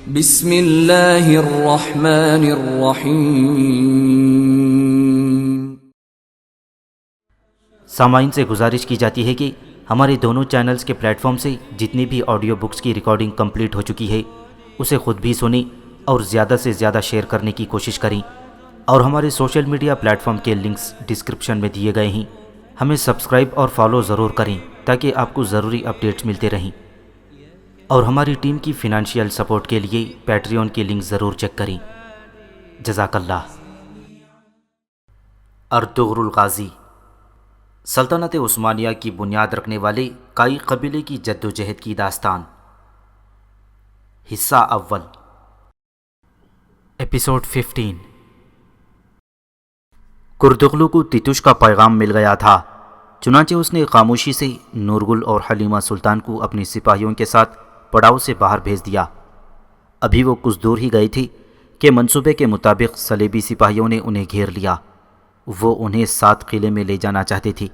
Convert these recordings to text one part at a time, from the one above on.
بسم اللہ الرحمن الرحیم۔ سامعین سے گزارش کی جاتی ہے کہ ہمارے دونوں چینلز کے پلیٹ فارم سے جتنی بھی آڈیو بکس کی ریکارڈنگ کمپلیٹ ہو چکی ہے اسے خود بھی سنیں اور زیادہ سے زیادہ شیئر کرنے کی کوشش کریں، اور ہمارے سوشل میڈیا پلیٹ فارم کے لنکس ڈسکرپشن میں دیے گئے ہیں، ہمیں سبسکرائب اور فالو ضرور کریں تاکہ آپ کو ضروری اپڈیٹس ملتے رہیں، اور ہماری ٹیم کی فنانشیل سپورٹ کے لیے پیٹریون کے لنک ضرور چیک کریں۔ جزاک اللہ۔ ارطغرل الغازی، سلطنت عثمانیہ کی بنیاد رکھنے والے کائی قبیلے کی جدوجہد کی داستان، حصہ اول، ایپیسوڈ 15۔ کردغلو کو تیتوش کا پیغام مل گیا تھا، چنانچہ اس نے خاموشی سے نورگل اور حلیمہ سلطان کو اپنی سپاہیوں کے ساتھ پڑاؤ سے باہر بھیج دیا۔ ابھی وہ کچھ دور ہی گئے تھے کہ منصوبے کے مطابق صلیبی سپاہیوں نے انہیں گھیر لیا۔ وہ انہیں 7 قلعے میں لے جانا چاہتے تھے۔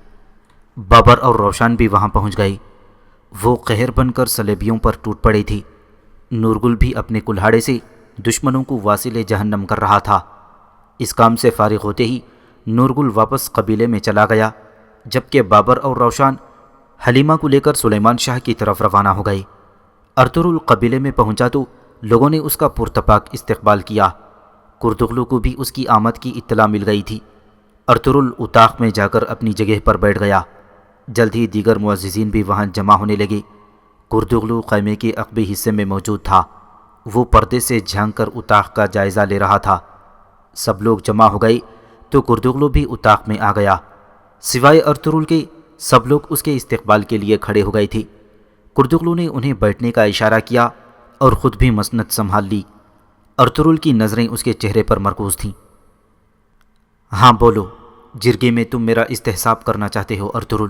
بابر اور روشن بھی وہاں پہنچ گئے۔ وہ قہر بن کر صلیبیوں پر ٹوٹ پڑے تھے۔ نورگل بھی اپنے کلہاڑے سے دشمنوں کو واصل جہنم کر رہا تھا۔ اس کام سے فارغ ہوتے ہی نورگل واپس قبیلے میں چلا گیا، جبکہ بابر اور روشن حلیمہ کو لے کر سلیمان شاہ کی طرف روانہ ہو گئے۔ ارطغرل قبیلے میں پہنچا تو لوگوں نے اس کا پرتپاک استقبال کیا۔ کردغلو کو بھی اس کی آمد کی اطلاع مل گئی تھی۔ ارطغرل اتاق میں جا کر اپنی جگہ پر بیٹھ گیا۔ جلد ہی دیگر معززین بھی وہاں جمع ہونے لگے۔ کردغلو خیمے کے عقبی حصے میں موجود تھا۔ وہ پردے سے جھانک کر اتاق کا جائزہ لے رہا تھا۔ سب لوگ جمع ہو گئے تو کردغلو بھی اتاق میں آ گیا۔ سوائے ارطغرل کے سب لوگ اس کے استقبال کے لیے کھڑے ہو گئے تھے۔ کردغلو نے انہیں بیٹھنے کا اشارہ کیا اور خود بھی مسند سنبھال لی۔ ارطغرل کی نظریں اس کے چہرے پر مرکوز تھیں۔ ہاں بولو، جرگے میں تم میرا استحساب کرنا چاہتے ہو ارطغرل؟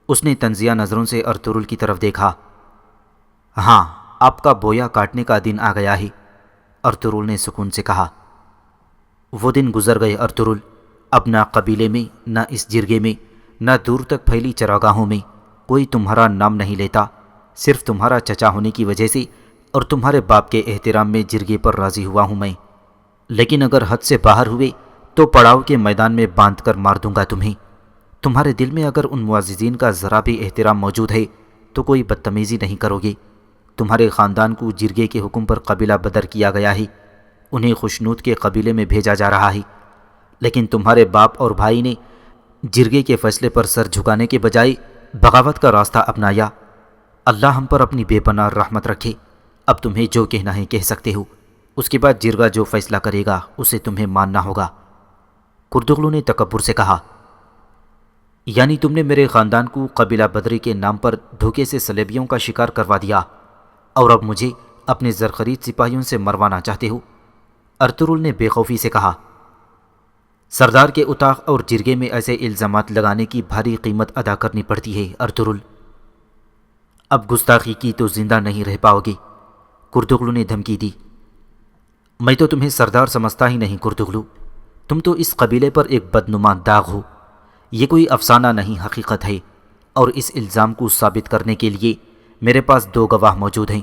اس نے طنزیہ نظروں سے ارطغرل کی طرف دیکھا۔ ہاں، آپ کا بویا کاٹنے کا دن آ گیا ہے، ارطغرل نے سکون سے کہا۔ وہ دن گزر گئے ارطغرل۔ اب نہ قبیلے میں، نہ اس جرگے میں، نہ دور تک پھیلی چراگاہوں میں کوئی تمہارا نام نہیں لیتا۔ صرف تمہارا چچا ہونے کی وجہ سے اور تمہارے باپ کے احترام میں جرگے پر راضی ہوا ہوں میں، لیکن اگر حد سے باہر ہوئے تو پڑاؤ کے میدان میں باندھ کر مار دوں گا تمہیں۔ تمہارے دل میں اگر ان معززین کا ذرا بھی احترام موجود ہے تو کوئی بدتمیزی نہیں کرو گے۔ تمہارے خاندان کو جرگے کے حکم پر قبیلہ بدر کیا گیا ہے، انہیں خوشنود کے قبیلے میں بھیجا جا رہا ہے، لیکن تمہارے باپ اور بھائی نے جرگے کے فیصلے پر سر جھکانے کے بجائے بغاوت کا راستہ اپنایا۔ اللہ ہم پر اپنی بے پناہ رحمت رکھے۔ اب تمہیں جو کہنا ہے کہہ سکتے ہو، اس کے بعد جرگہ جو فیصلہ کرے گا اسے تمہیں ماننا ہوگا۔ کردغلو نے تکبر سے کہا، یعنی تم نے میرے خاندان کو قبیلہ بدری کے نام پر دھوکے سے صلیبیوں کا شکار کروا دیا، اور اب مجھے اپنے زرخرید سپاہیوں سے مروانا چاہتے ہو؟ ارطغرل نے بے خوفی سے کہا۔ سردار کے اتاق اور جرگے میں ایسے الزامات لگانے کی بھاری قیمت ادا کرنی پڑتی ہے ارطغرل۔ اب گستاخی کی تو زندہ نہیں رہ پاؤ گے، کردغلو نے دھمکی دی۔ میں تو تمہیں سردار سمجھتا ہی نہیں کردغلو، تم تو اس قبیلے پر ایک بدنما داغ ہو۔ یہ کوئی افسانہ نہیں، حقیقت ہے، اور اس الزام کو ثابت کرنے کے لیے میرے پاس 2 گواہ موجود ہیں۔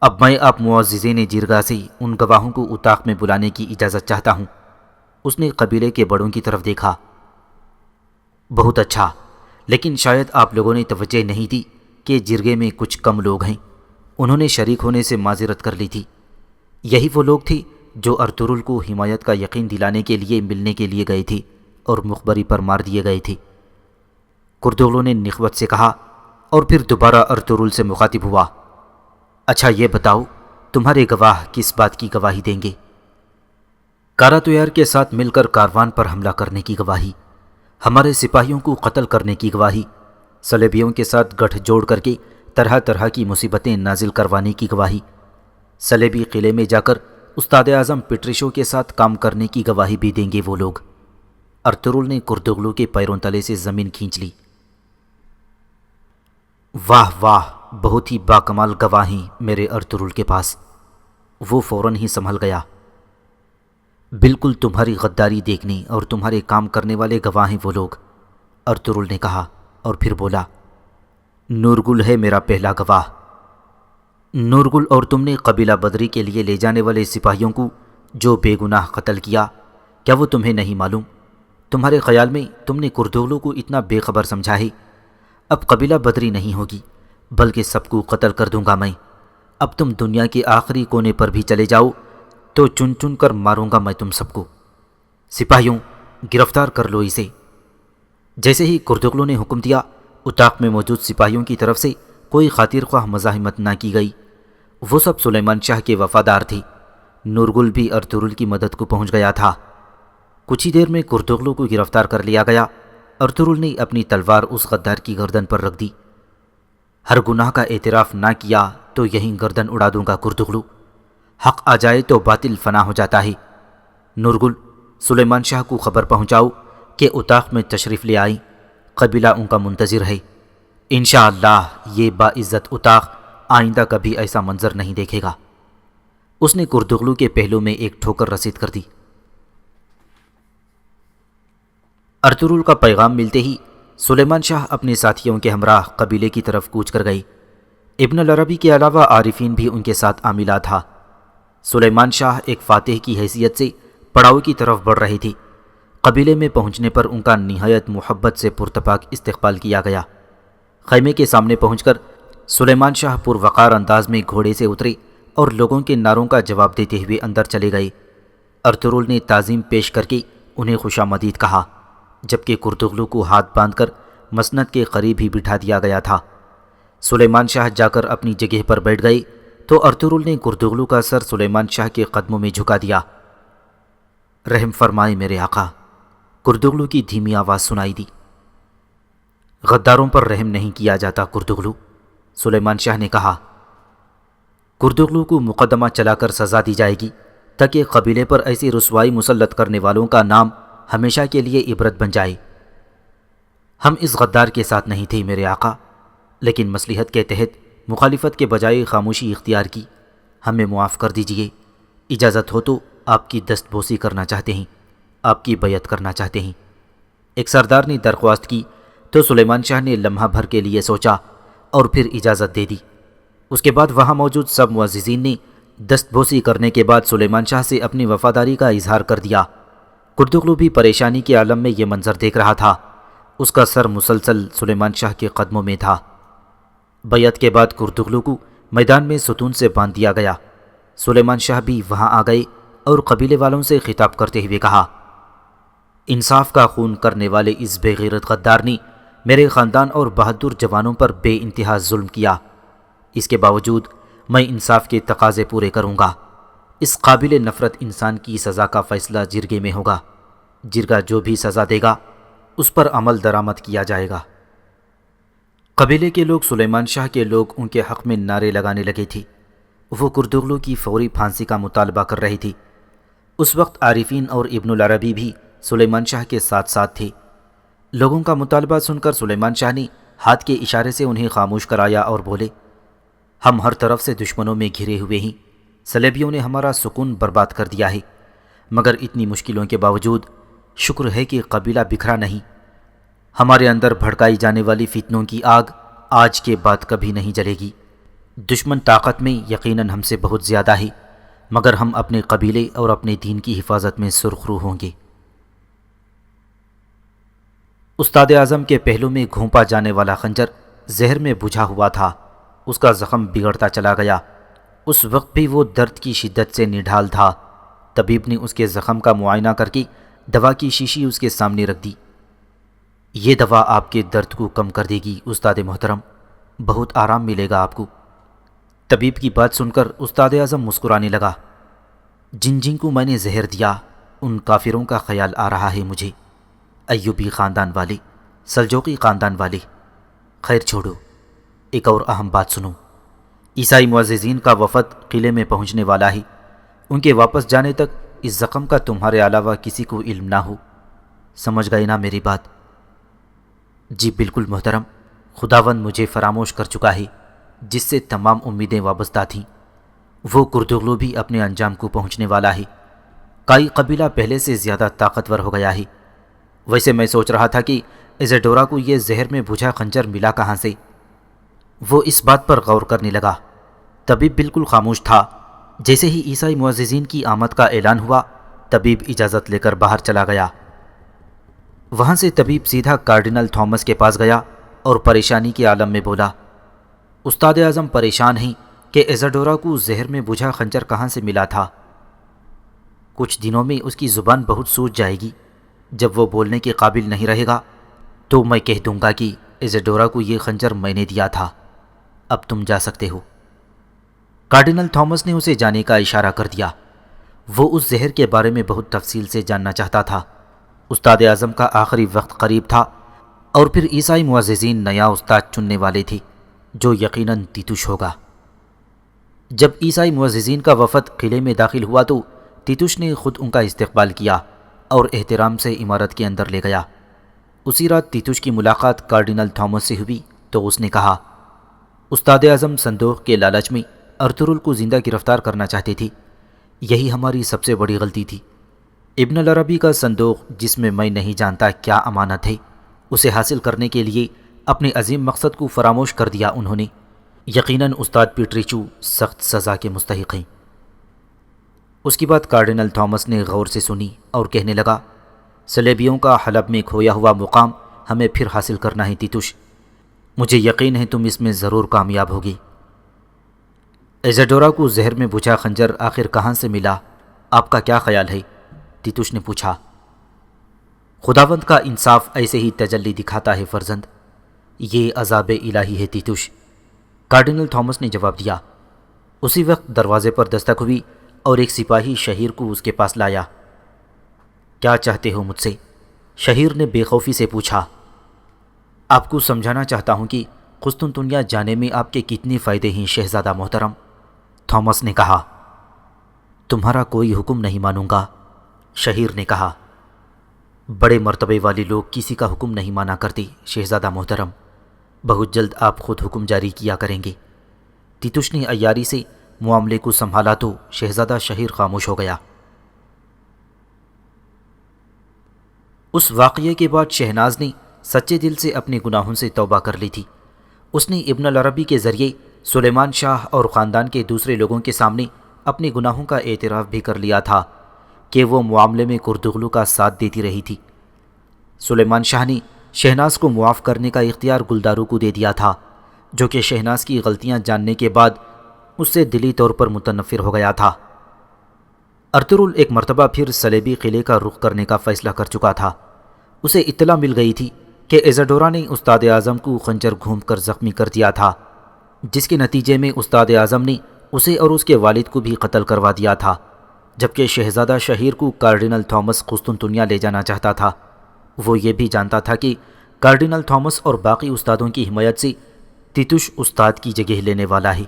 اب میں آپ معززین جرگہ سے ان گواہوں کو اتاق میں بلانے کی اجازت چاہتا ہوں۔ اس نے قبیلے کے بڑوں کی طرف دیکھا۔ بہت اچھا، لیکن شاید آپ لوگوں نے توجہ نہیں دی کہ جرگے میں کچھ کم لوگ ہیں۔ انہوں نے شریک ہونے سے معذرت کر لی تھی۔ یہی وہ لوگ تھے جو ارطغرل کو حمایت کا یقین دلانے کے لیے ملنے کے لیے گئے تھے اور مخبری پر مار دیے گئے تھے، کردغلو نے نخوت سے کہا، اور پھر دوبارہ ارطغرل سے مخاطب ہوا۔ اچھا یہ بتاؤ، تمہارے گواہ کس بات کی گواہی دیں گے؟ کاراتویار کے ساتھ مل کر کاروان پر حملہ کرنے کی گواہی، ہمارے سپاہیوں کو قتل کرنے کی گواہی، صلیبیوں کے ساتھ گٹھ جوڑ کر کے طرح طرح کی مصیبتیں نازل کروانے کی گواہی، صلیبی قلعے میں جا کر استاد اعظم پٹریشو کے ساتھ کام کرنے کی گواہی بھی دیں گے وہ لوگ۔ ارطغرل نے کردغلو کے پیروں تلے سے زمین کھینچ لی۔ واہ واہ، بہت ہی باکمال گواہ ہیں میرے ارطغرل کے پاس۔ وہ فوراً ہی سنبھل گیا۔ بالکل تمہاری غداری دیکھنے اور تمہارے کام کرنے والے گواہ ہیں وہ لوگ، ارطغرل نے کہا، اور پھر بولا، نورگل ہے میرا پہلا گواہ۔ نورگل اور تم نے قبیلہ بدری کے لیے لے جانے والے سپاہیوں کو جو بے گناہ قتل کیا، کیا وہ تمہیں نہیں معلوم؟ تمہارے خیال میں تم نے کردوغلو کو اتنا بے خبر سمجھا ہے؟ اب قبیلہ بدری نہیں ہوگی، بلکہ سب کو قتل کر دوں گا میں۔ اب تم دنیا کے آخری کونے پر بھی چلے جاؤ تو چن چن کر ماروں گا میں تم سب کو۔ سپاہیوں، گرفتار کر لو اسے۔ جیسے ہی کردوغلو نے حکم دیا، اتاق میں موجود سپاہیوں کی طرف سے کوئی خاطر خواہ مزاحمت نہ کی گئی۔ وہ سب سلیمان شاہ کے وفادار تھے۔ نورگل بھی ارطغرل کی مدد کو پہنچ گیا تھا۔ کچھ ہی دیر میں کردوغلو کو گرفتار کر لیا گیا۔ ارطغرل نے اپنی تلوار اس غدار کی گردن پر رکھ دی۔ ہر گناہ کا اعتراف نہ کیا تو یہیں گردن اڑا دوں گا کردوغلو۔ حق آ جائے تو باطل فنا ہو جاتا ہے۔ نورگل، سلیمان شاہ کو خبر پہنچاؤ کہ اتاق میں تشریف لے آئیں، قبیلہ ان کا منتظر ہے۔ انشاءاللہ یہ باعزت اتاق آئندہ کبھی ایسا منظر نہیں دیکھے گا۔ اس نے کردوغلو کے پہلو میں ایک ٹھوکر رسید کر دی۔ ارطغرل کا پیغام ملتے ہی سلیمان شاہ اپنے ساتھیوں کے ہمراہ قبیلے کی طرف کوچ کر گئے۔ ابن العربی کے علاوہ عارفین بھی ان کے ساتھ عاملہ تھا۔ سلیمان شاہ ایک فاتح کی حیثیت سے پڑاؤ کی طرف بڑھ رہے تھے۔ قبیلے میں پہنچنے پر ان کا نہایت محبت سے پرتپاک استقبال کیا گیا۔ خیمے کے سامنے پہنچ کر سلیمان شاہ پروقار انداز میں گھوڑے سے اترے اور لوگوں کے نعروں کا جواب دیتے ہوئے اندر چلے گئے۔ ارطغرل نے تعظیم پیش کر کے انہیں خوشامدید کہا، جبکہ کردوغلو کو ہاتھ باندھ کر مسند کے قریب ہی بٹھا دیا گیا تھا۔ سلیمان شاہ جا کر اپنی جگہ پر بیٹھ گئے تو ارطغرل نے کردوغلو کا سر سلیمان شاہ کے قدموں میں جھکا دیا۔ رحم فرمائے میرے آقا، کردوغلو کی دھیمی آواز سنائی دی۔ غداروں پر رحم نہیں کیا جاتا کردوغلو، سلیمان شاہ نے کہا۔ کردوغلو کو مقدمہ چلا کر سزا دی جائے گی تاکہ قبیلے پر ایسی رسوائی مسلط کرنے والوں کا نام ہمیشہ کے لیے عبرت بن جائے۔ ہم اس غدار کے ساتھ نہیں تھے میرے آقا، لیکن مصلحت کے تحت مخالفت کے بجائے خاموشی اختیار کی۔ ہمیں معاف کر دیجئے۔ اجازت ہو تو آپ کی دست بوسی کرنا چاہتے ہیں، آپ کی بیعت کرنا چاہتے ہیں۔ ایک سردار نے درخواست کی تو سلیمان شاہ نے لمحہ بھر کے لیے سوچا اور پھر اجازت دے دی۔ اس کے بعد وہاں موجود سب معززین نے دست بوسی کرنے کے بعد سلیمان شاہ سے اپنی وفاداری کا اظہار کر دیا۔ کردوغلو بھی پریشانی کے عالم میں یہ منظر دیکھ رہا تھا۔ اس کا سر مسلسل سلیمان شاہ کے قدموں میں تھا۔ بیعت کے بعد کردوغلو کو میدان میں ستون سے باندھ دیا گیا۔ سلیمان شاہ بھی وہاں آ گئے اور قبیلے والوں سے خطاب کرتے ہوئے کہا، انصاف کا خون کرنے والے اس بے غیرت غدار نے میرے خاندان اور بہادر جوانوں پر بے انتہا ظلم کیا۔ اس کے باوجود میں انصاف کے تقاضے پورے کروں گا۔ اس قابل نفرت انسان کی سزا کا فیصلہ جرگے میں ہوگا۔ جرگہ جو بھی سزا دے گا اس پر عمل درآمد کیا جائے گا۔ قبیلے کے لوگ سلیمان شاہ کے لوگ ان کے حق میں نعرے لگانے لگے تھے۔ وہ کردوغلو کی فوری پھانسی کا مطالبہ کر رہے تھے۔ اس وقت عارفین اور ابن العربی بھی سلیمان شاہ کے ساتھ ساتھ تھے۔ لوگوں کا مطالبہ سن کر سلیمان شاہ نے ہاتھ کے اشارے سے انہیں خاموش کرایا اور بولے، ہم ہر طرف سے دشمنوں میں گھرے ہوئے ہیں۔ صلیبیوں نے ہمارا سکون برباد کر دیا ہے، مگر اتنی مشکلوں کے باوجود شکر ہے کہ قبیلہ بکھرا نہیں۔ ہمارے اندر بھڑکائی جانے والی فتنوں کی آگ آج کے بعد کبھی نہیں جلے گی۔ دشمن طاقت میں یقیناً ہم سے بہت زیادہ ہے، مگر ہم اپنے قبیلے اور اپنے دین کی حفاظت میں سرخرو ہوں گے۔ استاد اعظم کے پہلو میں گھونپا جانے والا خنجر زہر میں بجھا ہوا تھا۔ اس کا زخم بگڑتا چلا گیا۔ اس وقت بھی وہ درد کی شدت سے نڈھال تھا۔ طبیب نے اس کے زخم کا معائنہ کر کے دوا کی شیشی اس کے سامنے رکھ دی۔ یہ دوا آپ کے درد کو کم کر دے گی استاد محترم، بہت آرام ملے گا آپ کو۔ طبیب کی بات سن کر استاد اعظم مسکرانے لگا۔ جن جن کو میں نے زہر دیا ان کافروں کا خیال آ رہا ہے مجھے، ایوبی خاندان والے، سلجوقی خاندان والے۔ خیر چھوڑو، ایک اور اہم بات سنو۔ عیسائی معززین کا وفد قلعے میں پہنچنے والا ہے۔ ان کے واپس جانے تک اس زخم کا تمہارے علاوہ کسی کو علم نہ ہو۔ سمجھ گئے نا میری بات؟ جی بالکل محترم، خداوند مجھے فراموش کر چکا ہے جس سے تمام امیدیں وابستہ تھیں۔ وہ کردوغلو بھی اپنے انجام کو پہنچنے والا ہے۔ کائی قبیلہ پہلے سے زیادہ طاقتور ہو گیا ہے۔ ویسے میں سوچ رہا تھا کہ ایزیڈورا کو یہ زہر میں بجھا خنجر ملا کہاں سے؟ وہ اس بات پر غور کرنے لگا۔ طبیب بالکل خاموش تھا۔ جیسے ہی عیسائی معززین کی آمد کا اعلان ہوا، طبیب اجازت لے کر باہر چلا گیا۔ وہاں سے طبیب سیدھا کارڈینل تھامس کے پاس گیا اور پریشانی کے عالم میں بولا، استاد اعظم پریشان ہیں کہ ایزاڈورا کو زہر میں بجھا خنجر کہاں سے ملا تھا۔ کچھ دنوں میں اس کی زبان بہت سوج جائے گی۔ جب وہ بولنے کے قابل نہیں رہے گا تو میں کہہ دوں گا کہ ایزاڈورا کو یہ خنجر میں نے دیا تھا۔ اب تم جا سکتے ہو۔ کارڈینل تھامس نے اسے جانے کا اشارہ کر دیا۔ وہ اس زہر کے بارے میں بہت تفصیل سے جاننا چاہتا تھا۔ استاد اعظم کا آخری وقت قریب تھا اور پھر عیسائی معززین نیا استاد چننے والے تھے جو یقیناً تیتوش ہوگا۔ جب عیسائی معززین کا وفد قلعے میں داخل ہوا تو تیتوش نے خود ان کا استقبال کیا اور احترام سے عمارت کے اندر لے گیا۔ اسی رات تیتوش کی ملاقات کارڈینل تھامس سے ہوئی تو اس نے کہا، استاد اعظم صندوق کے لالچ میں ارطغرل کو زندہ گرفتار کرنا چاہتے تھے۔ یہی ہماری سب سے بڑی غلطی تھی۔ ابن العربی کا صندوق، جس میں میں نہیں جانتا کیا امانت ہے، اسے حاصل کرنے کے لیے اپنے عظیم مقصد کو فراموش کر دیا انہوں نے۔ یقیناً استاد پیٹریچو سخت سزا کے مستحق ہیں۔ اس کی بات کارڈینل تھامس نے غور سے سنی اور کہنے لگا، صلیبیوں کا حلب میں کھویا ہوا مقام ہمیں پھر حاصل کرنا ہے تیتوش۔ مجھے یقین ہے تم اس میں ضرور کامیاب ہوگی۔ ایزاڈورا کو زہر میں بجھا خنجر آخر کہاں سے ملا، آپ کا کیا خیال ہے؟ تیتوش نے پوچھا۔ خداوند کا انصاف ایسے ہی تجلی دکھاتا ہے فرزند، یہ عذاب الہی ہے تیتوش، کارڈینل تھامس نے جواب دیا۔ اسی وقت دروازے پر دستک ہوئی اور ایک سپاہی شہیر کو اس کے پاس لایا۔ کیا چاہتے ہو مجھ سے؟ شہیر نے بے خوفی سے پوچھا۔ آپ کو سمجھانا چاہتا ہوں کہ قسطنطنیہ جانے میں آپ کے کتنے فائدے ہیں شہزادہ محترم، تھامس نے کہا۔ تمہارا کوئی حکم نہیں مانوں گا، شہیر نے کہا۔ بڑے مرتبے والے لوگ کسی کا حکم نہیں مانا کرتے شہزادہ محترم، بہت جلد آپ خود حکم جاری کیا کریں گے۔ تیتوش نے عیاری سے معاملے کو سنبھالا تو شہزادہ شہیر خاموش ہو گیا۔ اس واقعے کے بعد شہناز نے سچے دل سے اپنے گناہوں سے توبہ کر لی تھی۔ اس نے ابن العربی کے ذریعے سلیمان شاہ اور خاندان کے دوسرے لوگوں کے سامنے اپنے گناہوں کا اعتراف بھی کر لیا تھا کہ وہ معاملے میں کردغلو کا ساتھ دیتی رہی تھی۔ سلیمان شاہ نے شہناز کو معاف کرنے کا اختیار گلدارو کو دے دیا تھا، جو کہ شہناز کی غلطیاں جاننے کے بعد اس سے دلی طور پر متنفر ہو گیا تھا۔ ارطغرل ایک مرتبہ پھر صلیبی قلعے کا رخ کرنے کا فیصلہ کر چکا تھا۔ اسے اطلاع مل گئی تھی کہ ایزاڈورا نے استاد اعظم کو خنجر گھوم کر زخمی کر دیا تھا، جس کے نتیجے میں استاد اعظم نے اسے اور اس کے والد کو بھی قتل کروا دیا تھا، جبکہ شہزادہ شہیر کو کارڈینل تھامس قسطنطنیہ لے جانا چاہتا تھا۔ وہ یہ بھی جانتا تھا کہ کارڈینل تھامس اور باقی استادوں کی حمایت سے تیتوش استاد کی جگہ لینے والا ہے۔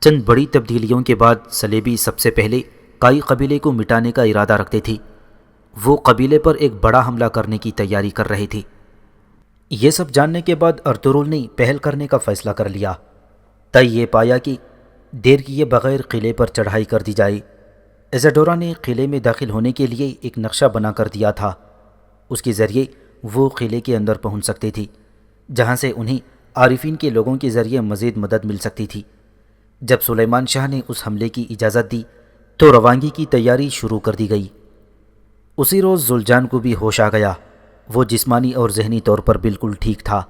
چند بڑی تبدیلیوں کے بعد صلیبی سب سے پہلے کائی قبیلے کو مٹانے کا ارادہ رکھتے تھے۔ وہ قبیلے پر ایک بڑا حملہ کرنے کی تیاری کر رہے تھے۔ یہ سب جاننے کے بعد ارطغرل نے پہل کرنے کا فیصلہ کر لیا۔ طے یہ پایا کہ دیر کیے بغیر قلعے پر چڑھائی کر دی جائے۔ ایزاڈورا نے قلعے میں داخل ہونے کے لیے ایک نقشہ بنا کر دیا تھا۔ اس کے ذریعے وہ قلعے کے اندر پہنچ سکتے تھے، جہاں سے انہیں عارفین کے لوگوں کے ذریعے مزید مدد مل سکتی تھی۔ جب سلیمان شاہ نے اس حملے کی اجازت دی تو روانگی کی تیاری شروع کر دی گئی۔ اسی روز زلجان کو بھی ہوش آ گیا۔ وہ جسمانی اور ذہنی طور پر بالکل ٹھیک تھا۔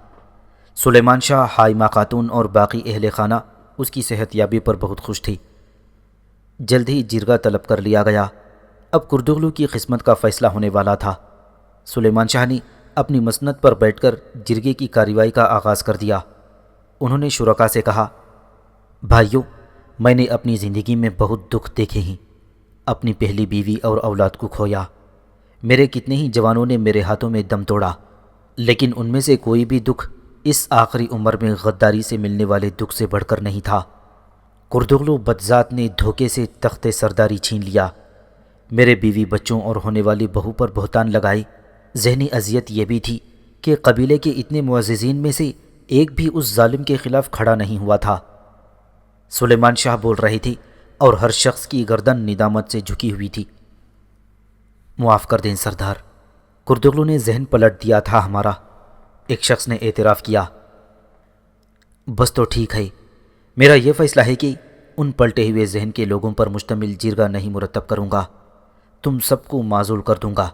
سلیمان شاہ، حائمہ خاتون اور باقی اہل خانہ اس کی صحت یابی پر بہت خوش تھی۔ جلد ہی جرگہ طلب کر لیا گیا۔ اب کردغلو کی قسمت کا فیصلہ ہونے والا تھا۔ سلیمان شاہ نے اپنی مسند پر بیٹھ کر جرگے کی کارروائی کا آغاز کر دیا۔ انہوں نے شرکاء سے کہا، بھائیوں، میں نے اپنی زندگی میں بہت دکھ دیکھے ہیں۔ اپنی پہلی بیوی اور اولاد کو کھویا۔ میرے کتنے ہی جوانوں نے میرے ہاتھوں میں دم توڑا، لیکن ان میں سے کوئی بھی دکھ اس آخری عمر میں غداری سے ملنے والے دکھ سے بڑھ کر نہیں تھا۔ کردغلو بدذات نے دھوکے سے تخت سرداری چھین لیا، میرے بیوی بچوں اور ہونے والی بہو پر بہتان لگائے۔ ذہنی اذیت یہ بھی تھی کہ قبیلے کے اتنے معززین میں سے ایک بھی اس ظالم کے خلاف کھڑا نہیں ہوا تھا۔ سلیمان شاہ بول رہے تھے اور ہر شخص کی گردن ندامت سے جھکی ہوئی تھی۔ معاف کر دیں سردار، کردغلو نے ذہن پلٹ دیا تھا ہمارا، ایک شخص نے اعتراف کیا۔ بس تو ٹھیک ہے، میرا یہ فیصلہ ہے کہ ان پلٹے ہوئے ذہن کے لوگوں پر مشتمل جرگہ نہیں مرتب کروں گا، تم سب کو معزول کر دوں گا،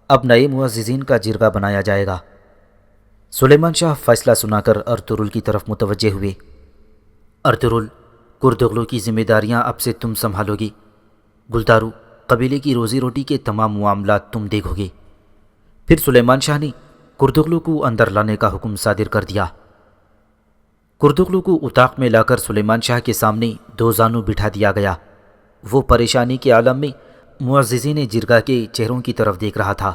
اب نئے معززین کا جرگہ بنایا جائے گا۔ سلیمان شاہ فیصلہ سنا کر ارطغرل کی طرف متوجہ ہوئے۔ ارطغرل، کردغلو کی ذمہ داریاں اب سے تم سنبھالو گی، گلدارو، قبیلے کی روزی روٹی کے تمام معاملات تم دیکھو گے۔ پھر سلیمان شاہ نے کردغلو کو اندر لانے کا حکم صادر کر دیا۔ کردغلو کو اتاق میں لا کر سلیمان شاہ کے سامنے دو زانو بٹھا دیا گیا۔ وہ پریشانی کے عالم میں معززین جرگہ کے چہروں کی طرف دیکھ رہا تھا۔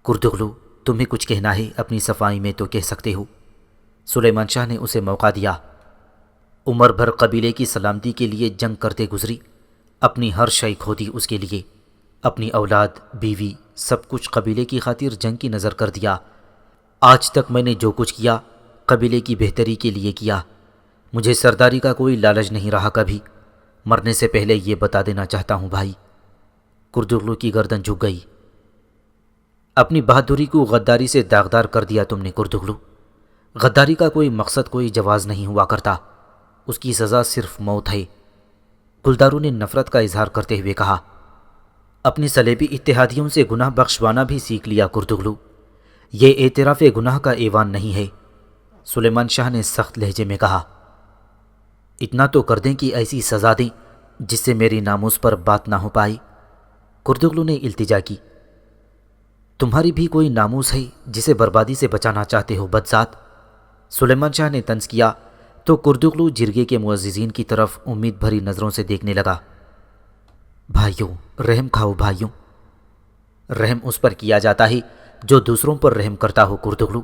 کردغلو، تمہیں کچھ کہنا ہے اپنی صفائی میں تو کہہ سکتے ہو۔ سلیمان شاہ نے اسے موقع دیا۔ عمر بھر قبیلے کی سلامتی کے لیے جنگ کرتے گزری، اپنی ہر شے کھو دی اس کے لیے، اپنی اولاد، بیوی، سب کچھ قبیلے کی خاطر جنگ کی نظر کر دیا۔ آج تک میں نے جو کچھ کیا قبیلے کی بہتری کے لیے کیا، مجھے سرداری کا کوئی لالچ نہیں رہا کبھی۔ مرنے سے پہلے یہ بتا دینا چاہتا ہوں بھائی۔ کردغلو کی گردن جھک گئی۔ اپنی بہادری کو غداری سے داغدار کر دیا تم نے کردغلو۔ غداری کا کوئی مقصد، کوئی جواز نہیں ہوا کرتا، اس کی سزا صرف موت ہے۔ گلدارو نے نفرت کا اظہار کرتے ہوئے کہا۔ اپنی صلیبی اتحادیوں سے گناہ بخشوانا بھی سیکھ لیا کردغلو، یہ اعتراف گناہ کا ایوان نہیں ہے۔ سلیمان شاہ نے سخت لہجے میں کہا۔ اتنا تو کر دیں کہ ایسی سزا دیں جس سے میری ناموس پر بات نہ ہو پائے۔ کردغلو نے التجا کی۔ تمہاری بھی کوئی ناموس ہے جسے بربادی سے بچانا چاہتے ہو بدذات؟ سلیمان شاہ نے طنز کیا تو کردغلو جرگے کے معززین کی طرف امید بھری نظروں سے دیکھنے لگا۔ بھائیوں، رحم کھاؤ بھائیوں، رحم اس پر کیا جاتا ہے جو دوسروں پر رحم کرتا ہو۔ کردغلو،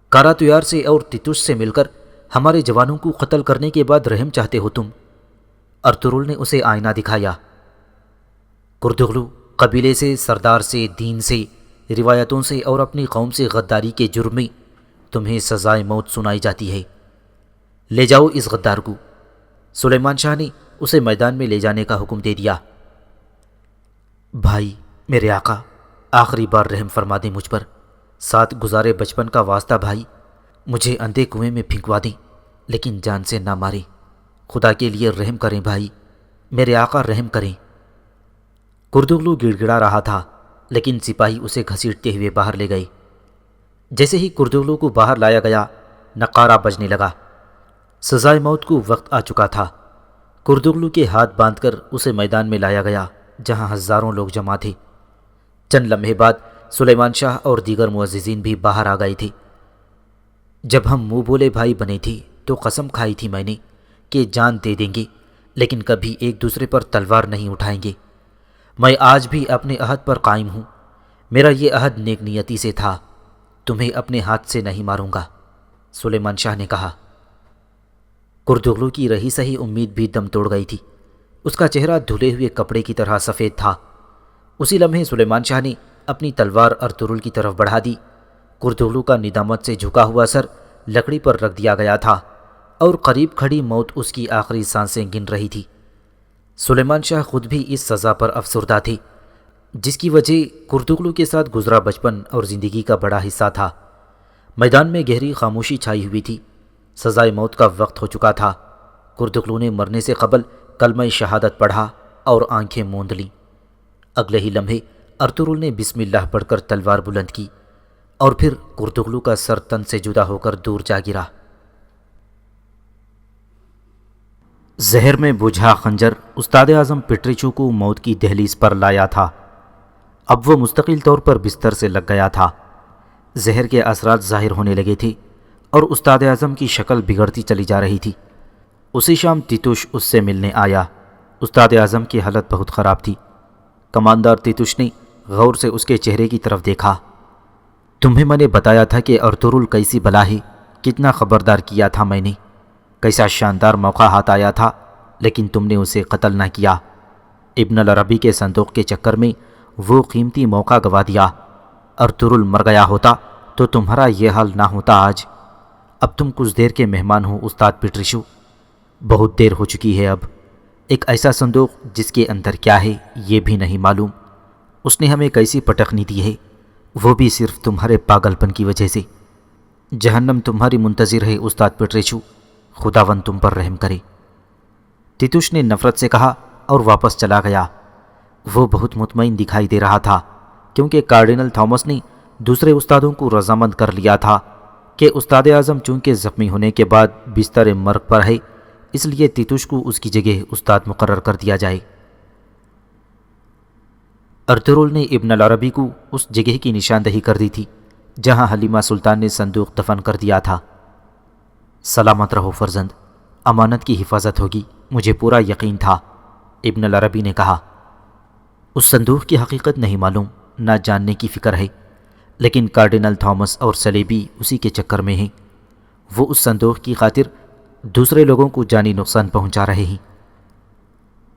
کاراتیار سے اور تیتوش سے مل کر ہمارے جوانوں کو قتل کرنے کے بعد رحم چاہتے ہو تم؟ ارطغرل نے اسے آئینہ دکھایا۔ کردغلو، قبیلے سے، سردار سے، دین سے، روایتوں سے اور اپنی قوم سے غداری کے جرم میں تمہیں سزائے موت سنائی جاتی ہے۔ لے جاؤ اس غدار کو۔ سلیمان شاہ نے اسے میدان میں لے جانے کا حکم دے دیا۔ بھائی، میرے آقا، آخری بار رحم فرما دیں مجھ پر، ساتھ گزارے بچپن کا واسطہ بھائی، مجھے اندھے کنویں میں پھینکوا دیں لیکن جان سے نہ ماریں، خدا کے لیے رحم کریں بھائی، میرے آقا رحم کریں۔ کردغلو گڑ گڑا رہا تھا لیکن سپاہی اسے گھسیٹتے ہوئے باہر لے گئے۔ جیسے ہی کردغلو کو باہر لایا گیا، نقارہ بجنے لگا۔ سزائے موت کو وقت آ چکا تھا۔ کردغلو کے ہاتھ باندھ کر اسے میدان میں لایا گیا جہاں ہزاروں لوگ جمع تھے۔ چند لمحے بعد سلیمان شاہ اور دیگر معززین بھی باہر آ گئے تھے۔ جب ہم منہ بولے بھائی بنے تھے تو قسم کھائی تھی میں نے کہ جان دے دیں گے لیکن کبھی ایک دوسرے پر تلوار نہیں اٹھائیں گے۔ میں آج بھی اپنے عہد پر قائم ہوں، میرا یہ عہد نیک نیتی سے تھا، تمہیں اپنے ہاتھ سے نہیں ماروں گا، سلیمان شاہ نے کہا۔ کردغلو کی رہی سہی امید بھی دم توڑ گئی تھی، اس کا چہرہ دھلے ہوئے کپڑے کی طرح سفید تھا۔ اسی لمحے سلیمان شاہ نے اپنی تلوار ارطغرل کی طرف بڑھا دی۔ کردغلو کا ندامت سے جھکا ہوا سر لکڑی پر رکھ دیا گیا تھا اور قریب کھڑی موت اس کی آخری سانسیں گن رہی تھی۔ سلیمان شاہ خود بھی اس سزا پر افسردہ تھے جس کی وجہ کردغلو کے ساتھ گزرا بچپن اور زندگی کا بڑا حصہ تھا۔ میدان میں گہری خاموشی چھائی ہوئی تھی، سزائے موت کا وقت ہو چکا تھا۔ کردغلو نے مرنے سے قبل کلمہ شہادت پڑھا اور آنکھیں موند لیں۔ اگلے ہی لمحے ارطغرل نے بسم اللہ پڑھ کر تلوار بلند کی اور پھر کردغلو کا سر تن سے جدا ہو کر دور جا گرا۔ زہر میں بجھا خنجر استاد اعظم پیٹریچو کو موت کی دہلیز پر لایا تھا۔ اب وہ مستقل طور پر بستر سے لگ گیا تھا۔ زہر کے اثرات ظاہر ہونے لگے تھے اور استاد اعظم کی شکل بگڑتی چلی جا رہی تھی۔ اسی شام تیتوش اس سے ملنے آیا۔ استاد اعظم کی حالت بہت خراب تھی۔ کماندار تیتوش نے غور سے اس کے چہرے کی طرف دیکھا۔ تمہیں میں نے بتایا تھا کہ ارطغرل کیسی بلا ہے، کتنا خبردار کیا تھا میں نے، کیسا شاندار موقع ہاتھ آیا تھا لیکن تم نے اسے قتل نہ کیا۔ ابن العربی کے صندوق کے چکر میں وہ قیمتی موقع گوا دیا۔ ارطغرل مر گیا ہوتا تو تمہارا یہ حال نہ ہوتا آج۔ اب تم کچھ دیر کے مہمان ہو استاد پیٹریچو، بہت دیر ہو چکی ہے۔ اب ایک ایسا صندوق جس کے اندر کیا ہے یہ بھی نہیں معلوم، اس نے ہمیں کیسی پٹخنی دی ہے، وہ بھی صرف تمہارے پاگل پن کی وجہ سے۔ جہنم تمہاری منتظر ہے استاد پیٹریچو، خداوند تم پر رحم کرے۔ تیتوش نے نفرت سے کہا اور واپس چلا گیا۔ وہ بہت مطمئن دکھائی دے رہا تھا کیونکہ کارڈینل تھامس نے دوسرے استادوں کو رضامند کر لیا تھا کہ استاد اعظم چونکہ زخمی ہونے کے بعد بستر مرگ پر ہے، اس لیے تیتوش کو اس کی جگہ استاد مقرر کر دیا جائے۔ ارطغرل نے ابن العربی کو اس جگہ کی نشاندہی کر دی تھی جہاں حلیمہ سلطان نے صندوق دفن کر دیا تھا۔ سلامت رہو فرزند، امانت کی حفاظت ہوگی، مجھے پورا یقین تھا، ابن العربی نے کہا۔ اس صندوق کی حقیقت نہیں معلوم، نہ جاننے کی فکر ہے، لیکن کارڈینل تھامس اور سلیبی اسی کے چکر میں ہیں۔ وہ اس صندوق کی خاطر دوسرے لوگوں کو جانی نقصان پہنچا رہے ہیں۔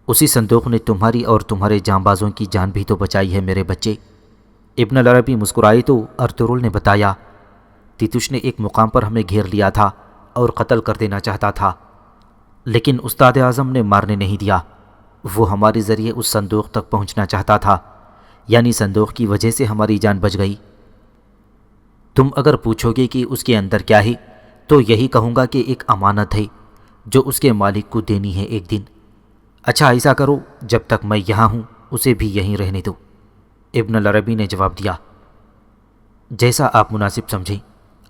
اسی صندوق نے تمہاری اور تمہارے جانبازوں کی جان بھی تو بچائی ہے میرے بچے۔ ابن العربی مسکرائے تو ارطغرل نے بتایا، تیتوش نے ایک مقام پر ہمیں گھیر لیا تھا اور قتل کر دینا چاہتا تھا، لیکن استاد اعظم نے مارنے نہیں دیا۔ وہ ہمارے ذریعے اس صندوق تک پہنچنا چاہتا تھا، یعنی صندوق کی وجہ سے ہماری جان بچ گئی۔ تم اگر پوچھو گے کہ اس کے اندر کیا ہے تو یہی کہوں گا کہ ایک امانت ہے جو اس کے مالک کو دینی ہے ایک دن۔ اچھا ایسا کرو، جب تک میں یہاں ہوں اسے بھی یہیں رہنے دو، ابن العربی نے جواب دیا۔ جیسا آپ مناسب سمجھیں،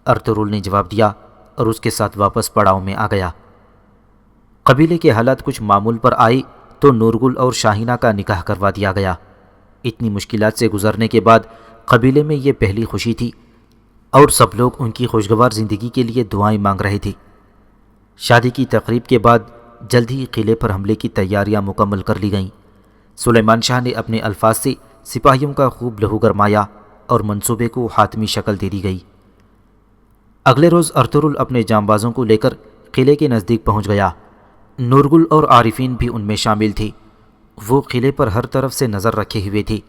ارطغرل نے جواب دیا اور اس کے ساتھ واپس پڑاؤ میں آ گیا۔ قبیلے کے حالات کچھ معمول پر آئے تو نورگل اور شاہینہ کا نکاح کروا دیا گیا۔ اتنی مشکلات سے گزرنے کے بعد قبیلے میں یہ پہلی خوشی تھی اور سب لوگ ان کی خوشگوار زندگی کے لیے دعائیں مانگ رہے تھے۔ شادی کی تقریب کے بعد جلد ہی قلعے پر حملے کی تیاریاں مکمل کر لی گئیں۔ سلیمان شاہ نے اپنے الفاظ سے سپاہیوں کا خوب لہو گرمایا اور منصوبے کو حاتمی شکل دے دی گئی۔ اگلے روز ارطغرل اپنے جانبازوں کو لے کر قلعے کے نزدیک پہنچ گیا۔ نورگل اور عارفین بھی ان میں شامل تھے۔ وہ قلعے پر ہر طرف سے نظر رکھے ہوئے تھے۔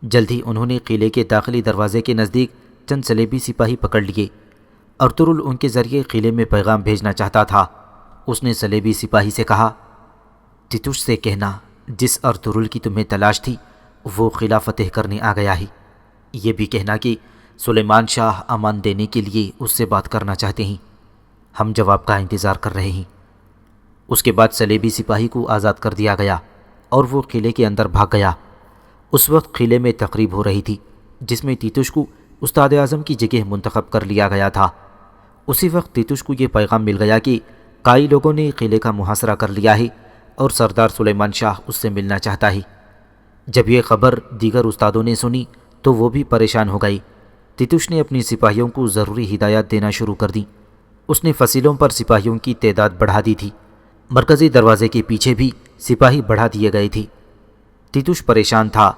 جلد ہی انہوں نے قلعے کے داخلی دروازے کے نزدیک چند سلیبی سپاہی پکڑ لیے۔ ارطغرل ان کے ذریعے قلعے میں پیغام بھیجنا چاہتا تھا۔ اس نے سلیبی سپاہی سے کہا، تیتوش سے کہنا جس ارطغرل کی تمہیں تلاش تھی وہ قلعہ فتح کرنے آ گیا ہے۔ یہ بھی کہنا کہ سلیمان شاہ امان دینے کے لیے اس سے بات کرنا چاہتے ہیں۔ ہم جواب کا انتظار کر رہے ہیں۔ اس کے بعد سلیبی سپاہی کو آزاد کر دیا گیا اور وہ قلعے کے اندر بھاگ گیا۔ اس وقت قلعے میں تقریب ہو رہی تھی جس میں تیتوش کو استاد اعظم کی جگہ منتخب کر لیا گیا تھا۔ اسی وقت تیتوش کو یہ پیغام مل گیا کہ کئی لوگوں نے قلعے کا محاصرہ کر لیا ہے اور سردار سلیمان شاہ اس سے ملنا چاہتا ہے۔ جب یہ خبر دیگر استادوں نے سنی تو وہ بھی پریشان ہو گئے۔ تیتوش نے اپنی سپاہیوں کو ضروری ہدایات دینا شروع کر دیں۔ اس نے فصیلوں پر سپاہیوں کی تعداد بڑھا دی تھی۔ مرکزی دروازے کے پیچھے بھی سپاہی بڑھا دیے گئے تھے۔ تیتوش پریشان تھا۔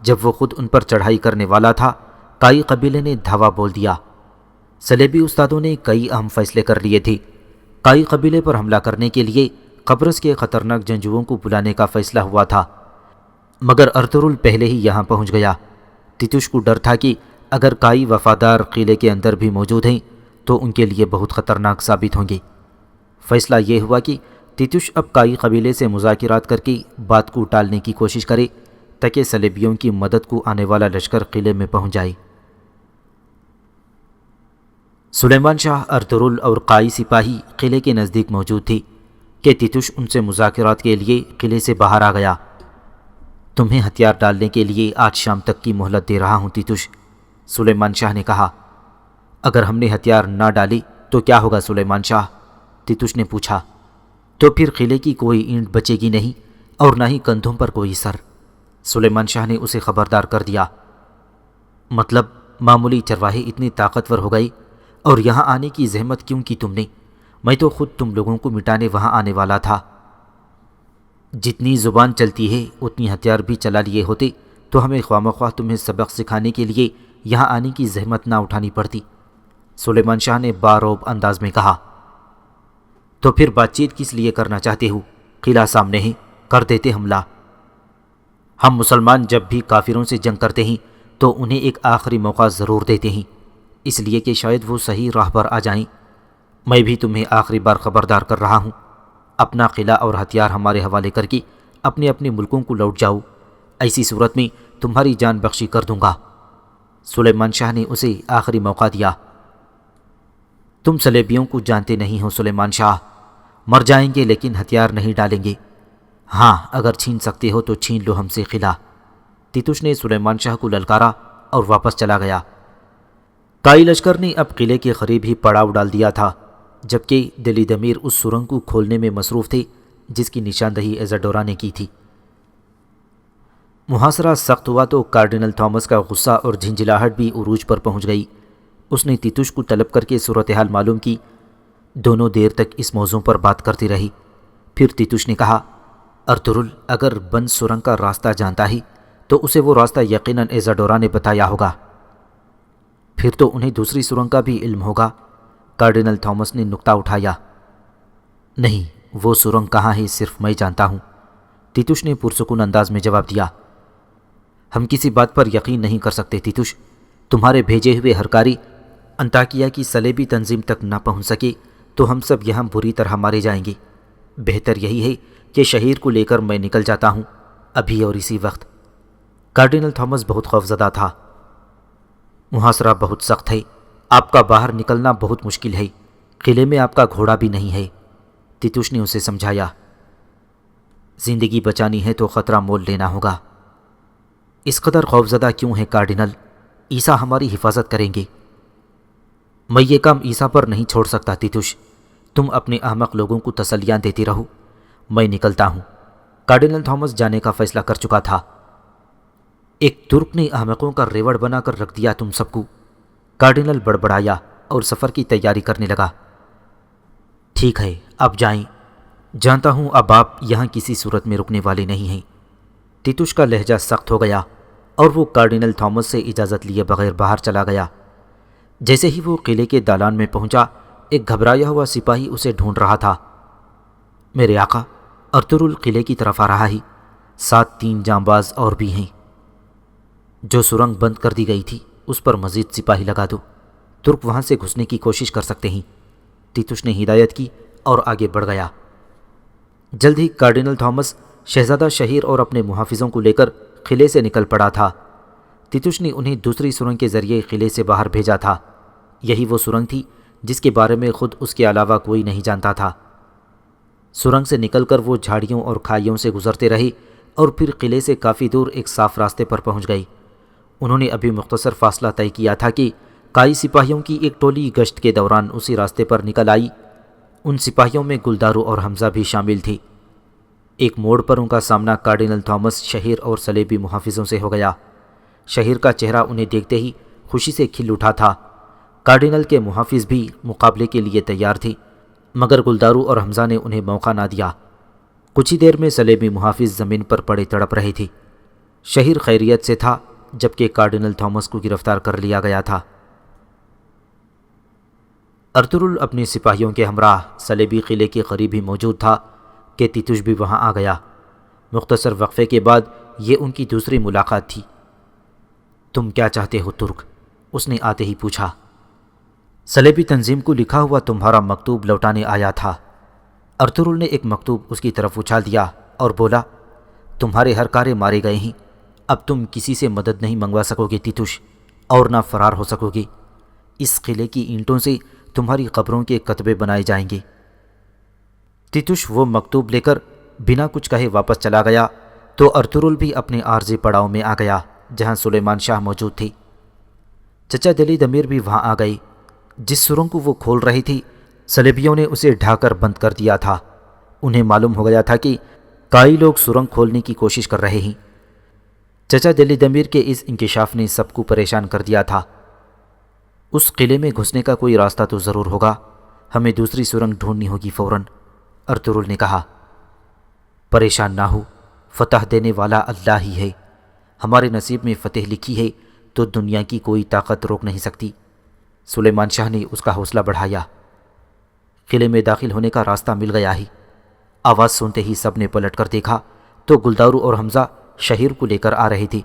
جب وہ خود ان پر چڑھائی کرنے والا تھا، کئی قبیلے نے دھاوا بول دیا۔ سلیبی استادوں نے کئی اہم فیصلے کر لیے تھے۔ کئی قبیلے پر حملہ کرنے کے لیے قبرص کے خطرناک جنگجوؤں کو بلانے کا فیصلہ ہوا تھا، مگر ارطغرل پہلے ہی یہاں پہنچ گیا۔ تیتوش کو ڈر تھا کہ اگر کئی وفادار قلعے کے اندر بھی موجود ہیں تو ان کے لیے بہت خطرناک ثابت ہوں گے۔ فیصلہ یہ ہوا کہ تیتوش اب کئی قبیلے سے مذاکرات کر کے بات کو ٹالنے کی کوشش کرے تاکہ سلیبیوں کی مدد کو آنے والا لشکر قلعے میں پہنچ جائے۔ سلیمان شاہ، ارطغرل اور کئی سپاہی قلعے کے نزدیک موجود تھے کہ تیتوش ان سے مذاکرات کے لیے قلعے سے باہر آ گیا۔ تمہیں ہتھیار ڈالنے کے لیے آج شام تک کی مہلت دے رہا ہوں تیتوش، سلیمان شاہ نے کہا۔ اگر ہم نے ہتھیار نہ ڈالی تو کیا ہوگا سلیمان شاہ؟ تیتوش نے پوچھا۔ تو پھر قلعے کی کوئی اینٹ بچے گی نہیں اور نہ ہی کندھوں پر کوئی سر، سلیمان شاہ نے اسے خبردار کر دیا۔ مطلب معمولی چرواہے اتنے طاقتور ہو گئے اور یہاں آنے کی زحمت کیوں کی تم نے؟ میں تو خود تم لوگوں کو مٹانے وہاں آنے والا تھا۔ جتنی زبان چلتی ہے اتنی ہتھیار بھی چلا لیے ہوتے تو ہمیں خواہ مخواہ تمہیں سبق سکھانے کے لیے یہاں آنے کی زحمت نہ اٹھانی پڑتی، سلیمان شاہ نے باروب انداز میں کہا۔ تو پھر بات چیت کس لیے کرنا چاہتے ہو؟ قلعہ سامنے ہے، کر دیتے حملہ۔ ہم مسلمان جب بھی کافروں سے جنگ کرتے ہیں تو انہیں ایک آخری موقع ضرور دیتے ہیں، اس لیے کہ شاید وہ صحیح راہ پر آ جائیں۔ میں بھی تمہیں آخری بار خبردار کر رہا ہوں، اپنا قلعہ اور ہتھیار ہمارے حوالے کر کے اپنے اپنے ملکوں کو لوٹ جاؤ، ایسی صورت میں تمہاری جان بخشی کر دوں گا۔ سلیمان شاہ نے اسے آخری موقع دیا۔ تم سلیبیوں کو جانتے نہیں ہو سلیمان شاہ، مر جائیں گے لیکن ہتھیار نہیں ڈالیں گے۔ ہاں اگر چھین سکتے ہو تو چھین لو ہم سے قلعہ۔ تیتوش نے سلیمان شاہ کو للکارا اور واپس چلا گیا۔ تائی لشکر نے اب قلعے کے قریب ہی پڑاؤ ڈال دیا تھا، جبکہ دلی دمیر اس سرنگ کو کھولنے میں مصروف تھے جس کی نشاندہی ایزاڈورا نے کی تھی۔ محاصرہ سخت ہوا تو کارڈینل تھامس کا غصہ اور جھنجھلاہٹ بھی عروج پر پہنچ گئی۔ اس نے تیتوش کو طلب کر کے صورتحال معلوم کی۔ دونوں دیر تک اس موضوع پر بات کرتی رہی۔ پھر تیتوش نے کہا، ارطغرل اگر بند سرنگ کا راستہ جانتا ہی تو اسے وہ راستہ یقیناً ایزاڈورا نے بتایا ہوگا۔ پھر تو انہیں دوسری سرنگ کا بھی علم ہوگا۔ کارڈینل تھامس نے نکتہ اٹھایا۔ نہیں، وہ سرنگ کہاں ہے صرف میں جانتا ہوں، تیتوش نے پرسکون انداز میں جواب دیا۔ ہم کسی بات پر یقین نہیں کر سکتے تیتوش۔ تمہارے بھیجے ہوئے ہرکاری انطاکیہ کی صلیبی تنظیم تک نہ پہنچ سکے تو ہم سب یہاں بری طرح مارے جائیں گے۔ بہتر یہی ہے کہ شہیر کو لے کر میں نکل جاتا ہوں، ابھی اور اسی وقت۔ کارڈینل تھامس بہت خوفزدہ تھا۔ محاصرہ بہت سخت ہے، آپ کا باہر نکلنا بہت مشکل ہے، قلعے میں آپ کا گھوڑا بھی نہیں ہے، تیتوش نے اسے سمجھایا۔ زندگی بچانی ہے تو خطرہ مول لینا ہوگا۔ اس قدر خوفزدہ کیوں ہے کارڈینل؟ عیسیٰ ہماری حفاظت کریں گے۔ میں یہ کام عیسیٰ پر نہیں چھوڑ سکتا تیتوش، تم اپنے احمق لوگوں کو تسلیاں دیتی رہو، میں نکلتا ہوں۔ کارڈینل تھامس جانے کا فیصلہ کر چکا تھا۔ ایک ترک نے احمقوں کا ریوڑ بنا کر رکھ دیا تم سب کو، کارڈینل بڑبڑایا اور سفر کی تیاری کرنے لگا۔ ٹھیک ہے، اب جائیں، جانتا ہوں اب آپ یہاں کسی صورت میں رکنے والے نہیں ہیں۔ تیتوش کا لہجہ سخت ہو گیا اور وہ کارڈینل تھامس سے اجازت لیے بغیر باہر چلا گیا۔ جیسے ہی وہ قلعے کے دالان میں پہنچا، ایک گھبرایا ہوا سپاہی اسے ڈھونڈ رہا تھا۔ میرے آقا، ارطغرل قلعے کی طرف آ رہا ہے، ساتھ 3 جانباز اور بھی ہیں۔ جو سرنگ بند کر دی گئی تھی اس پر مزید سپاہی لگا دو، ترک وہاں سے گھسنے کی کوشش کر سکتے ہیں۔ تیتوش نے ہدایت کی اور آگے بڑھ گیا۔ جلد ہی کارڈینل تھامس شہزادہ شہیر اور اپنے محافظوں کو لے کر قلعے سے نکل پڑا تھا۔ تیتوش نے انہیں دوسری سرنگ کے ذریعے قلعے سے باہر بھیجا تھا۔ یہی وہ سرنگ تھی جس کے بارے میں خود اس کے علاوہ کوئی نہیں جانتا تھا۔ سرنگ سے نکل کر وہ جھاڑیوں اور کھائیوں سے گزرتے رہے اور پھر قلعے سے کافی دور ایک صاف راستے پر پہنچ گئے۔ انہوں نے ابھی مختصر فاصلہ طے کیا تھا کہ کائی سپاہیوں کی ایک ٹولی گشت کے دوران اسی راستے پر نکل آئی۔ ان سپاہیوں میں گلدارو اور حمزہ بھی شامل تھی۔ ایک موڑ پر ان کا سامنا کارڈینل تھامس، شہیر اور صلیبی محافظوں سے ہو گیا۔ شہیر کا چہرہ انہیں دیکھتے ہی خوشی سے کھل اٹھا تھا۔ کارڈینل کے محافظ بھی مقابلے کے لیے تیار تھے، مگر گلدارو اور حمزہ نے انہیں موقع نہ دیا۔ کچھ ہی دیر میں صلیبی محافظ زمین پر پڑے تڑپ رہے تھے۔ شہیر خیریت سے تھا، جبکہ کارڈینل تھامس کو گرفتار کر لیا گیا تھا۔ ارطغرل اپنے سپاہیوں کے ہمراہ صلیبی قلعے کے قریب ہی موجود تھا کہ تیتوش بھی وہاں آ گیا۔ مختصر وقفے کے بعد یہ ان کی دوسری ملاقات تھی۔ تم کیا چاہتے ہو ترک؟ اس نے آتے ہی پوچھا۔ صلیبی تنظیم کو لکھا ہوا تمہارا مکتوب لوٹانے آیا تھا۔ ارطغرل نے ایک مکتوب اس کی طرف اچھال دیا اور بولا، تمہارے ہر کارے مارے گئے ہیں، اب تم کسی سے مدد نہیں منگوا سکو گے تیتوش، اور نہ فرار ہو سکو گے۔ اس قلعے کی اینٹوں سے تمہاری قبروں کے کتبے بنائے جائیں گے۔ تیتوش وہ مکتوب لے کر بنا کچھ کہے واپس چلا گیا تو ارطغرل بھی اپنے عارضی پڑاؤ میں آ گیا جہاں سلیمان شاہ موجود تھے۔ چچا دلی دمیر بھی وہاں آ گئی۔ جس سرنگ کو وہ کھول رہی تھی، صلیبیوں نے اسے ڈھا کر بند کر دیا تھا۔ انہیں معلوم ہو گیا تھا کہ کئی لوگ سرنگ کھولنے کی کوشش کر رہے ہیں۔ چچا دلی دمیر کے اس انکشاف نے سب کو پریشان کر دیا تھا۔ اس قلعے میں گھسنے کا کوئی راستہ تو ضرور ہوگا، ہمیں دوسری سرنگ ڈھونڈنی ہوگی فوراً، ارطغرل نے کہا۔ پریشان نہ ہو، فتح دینے والا اللہ ہی ہے۔ ہمارے نصیب میں فتح لکھی ہے تو دنیا کی کوئی طاقت روک نہیں سکتی۔ سلیمان شاہ نے اس کا حوصلہ بڑھایا۔ قلعے میں داخل ہونے کا راستہ مل گیا ہے۔ آواز سنتے ہی سب نے پلٹ کر دیکھا تو گلدارو اور حمزہ شہیر کو لے کر آ رہے تھے۔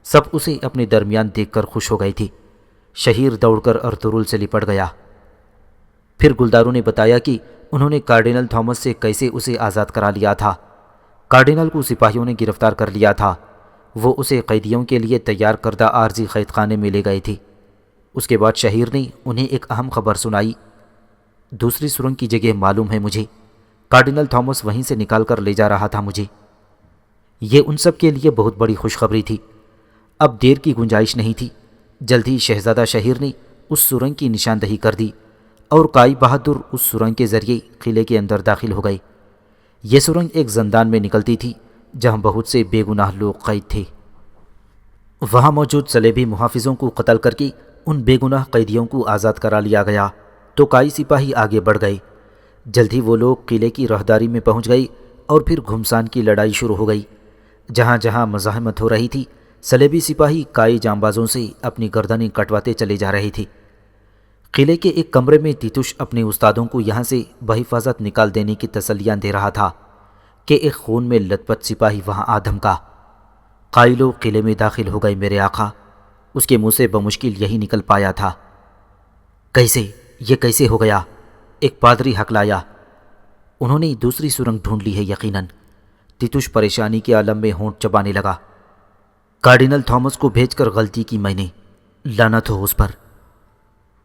سب اسے اپنے درمیان دیکھ کر خوش ہو گئے تھے۔ شہیر دوڑ کر ارطغرل سے لپٹ گیا۔ پھر گلدارو نے بتایا کہ انہوں نے کارڈینل تھامس سے کیسے اسے آزاد کرا لیا تھا۔ کارڈینل کو سپاہیوں نے گرفتار کر لیا تھا۔ وہ اسے قیدیوں کے لیے تیار کردہ عارضی قید خانے میں لے گئے تھے۔ اس کے بعد شہیر نے انہیں ایک اہم خبر سنائی۔ دوسری سرنگ کی جگہ معلوم ہے مجھے، کارڈینل تھامس وہیں سے نکال کر لے جا رہا تھا مجھے۔ یہ ان سب کے لیے بہت بڑی خوشخبری تھی۔ اب دیر کی گنجائش نہیں تھی۔ جلد ہی شہزادہ شہیر نے اس سرنگ کی نشاندہی کر دی اور کائی بہادر اس سرنگ کے ذریعے قلعے کے اندر داخل ہو گئے۔ یہ سرنگ ایک زندان میں نکلتی تھی جہاں بہت سے بے گناہ لوگ قید تھے۔ وہاں موجود صلیبی محافظوں کو قتل کر کے ان بے گناہ قیدیوں کو آزاد کرا لیا گیا تو کائی سپاہی آگے بڑھ گئے۔ جلد ہی وہ لوگ قلعے کی راہداری میں پہنچ گئے اور پھر گھمسان کی لڑائی شروع ہو گئی۔ جہاں جہاں مزاحمت ہو رہی تھی صلیبی سپاہی کائی جانبازوں سے اپنی گردنیں کٹواتے چلے جا رہے تھے۔ قلعے کے ایک کمرے میں تیتوش اپنے استادوں کو یہاں سے بحفاظت نکال دینے کی تسلیاں دے رہا تھا کہ ایک خون میں لت پت سپاہی وہاں آ دھمکا۔ کائی لوگ قلعے میں داخل ہو گئے میرے آقا۔ اس کے منہ سے بمشکل یہی نکل پایا تھا، یہ کیسے ہو گیا؟ ایک پادری ہکلایا۔ انہوں نے دوسری سرنگ ڈھونڈ لی ہے یقیناً۔ تیتوش پریشانی کے عالم میں ہونٹ چبانے لگا۔ کارڈینل تھامس کو بھیج کر غلطی کی میں نے، لعنت ہو اس پر۔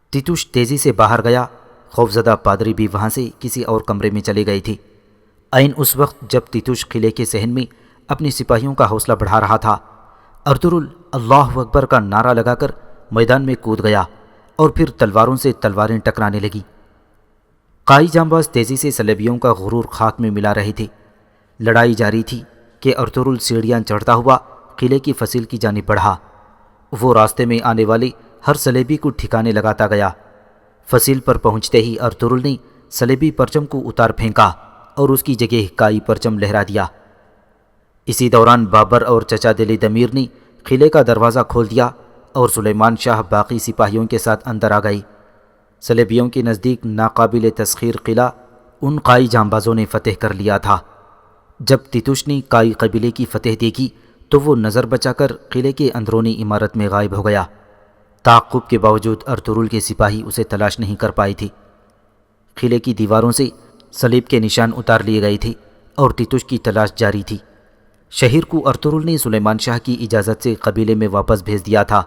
تیتوش تیزی سے باہر گیا۔ خوفزدہ پادری بھی وہاں سے کسی اور کمرے میں چلے گئے تھے۔ عین اس وقت جب تیتوش قلعے کے صحن میں اپنے سپاہیوں کا حوصلہ بڑھا رہا تھا، ارطغرل اللہ اکبر کا نعرہ لگا کر میدان میں کود گیا اور پھر تلواروں سے تلواریں ٹکرانے لگیں۔ کائی جانباز تیزی سے صلیبیوں کا غرور خاک میں ملا رہے تھے۔ لڑائی جاری تھی کہ ارطغرل سیڑھیاں چڑھتا ہوا قلعے کی فصیل کی جانب بڑھا۔ وہ راستے میں آنے والے ہر صلیبی کو ٹھکانے لگاتا گیا۔ فصیل پر پہنچتے ہی ارطغرل نے صلیبی پرچم کو اتار پھینکا اور اس کی جگہ کائی پرچم لہرا دیا۔ اسی دوران بابر اور چچا دلی دمیر نے قلعے کا دروازہ کھول دیا اور سلیمان شاہ باقی سپاہیوں کے ساتھ اندر آ گئی۔ صلیبیوں کے نزدیک ناقابل تسخیر قلعہ ان کائی جانبازوں نے فتح کر لیا تھا۔ جب تیتوش نے کائی قبیلے کی فتح دیکھی تو وہ نظر بچا کر قلعے کے اندرونی عمارت میں غائب ہو گیا۔ تعاقب کے باوجود ارطغرل کے سپاہی اسے تلاش نہیں کر پائے تھے۔ قلعے کی دیواروں سے صلیب کے نشان اتار لیے گئے تھے اور تیتوش کی تلاش جاری تھی۔ شہیر کو ارطغرل نے سلیمان شاہ کی اجازت سے قبیلے میں واپس بھیج دیا تھا۔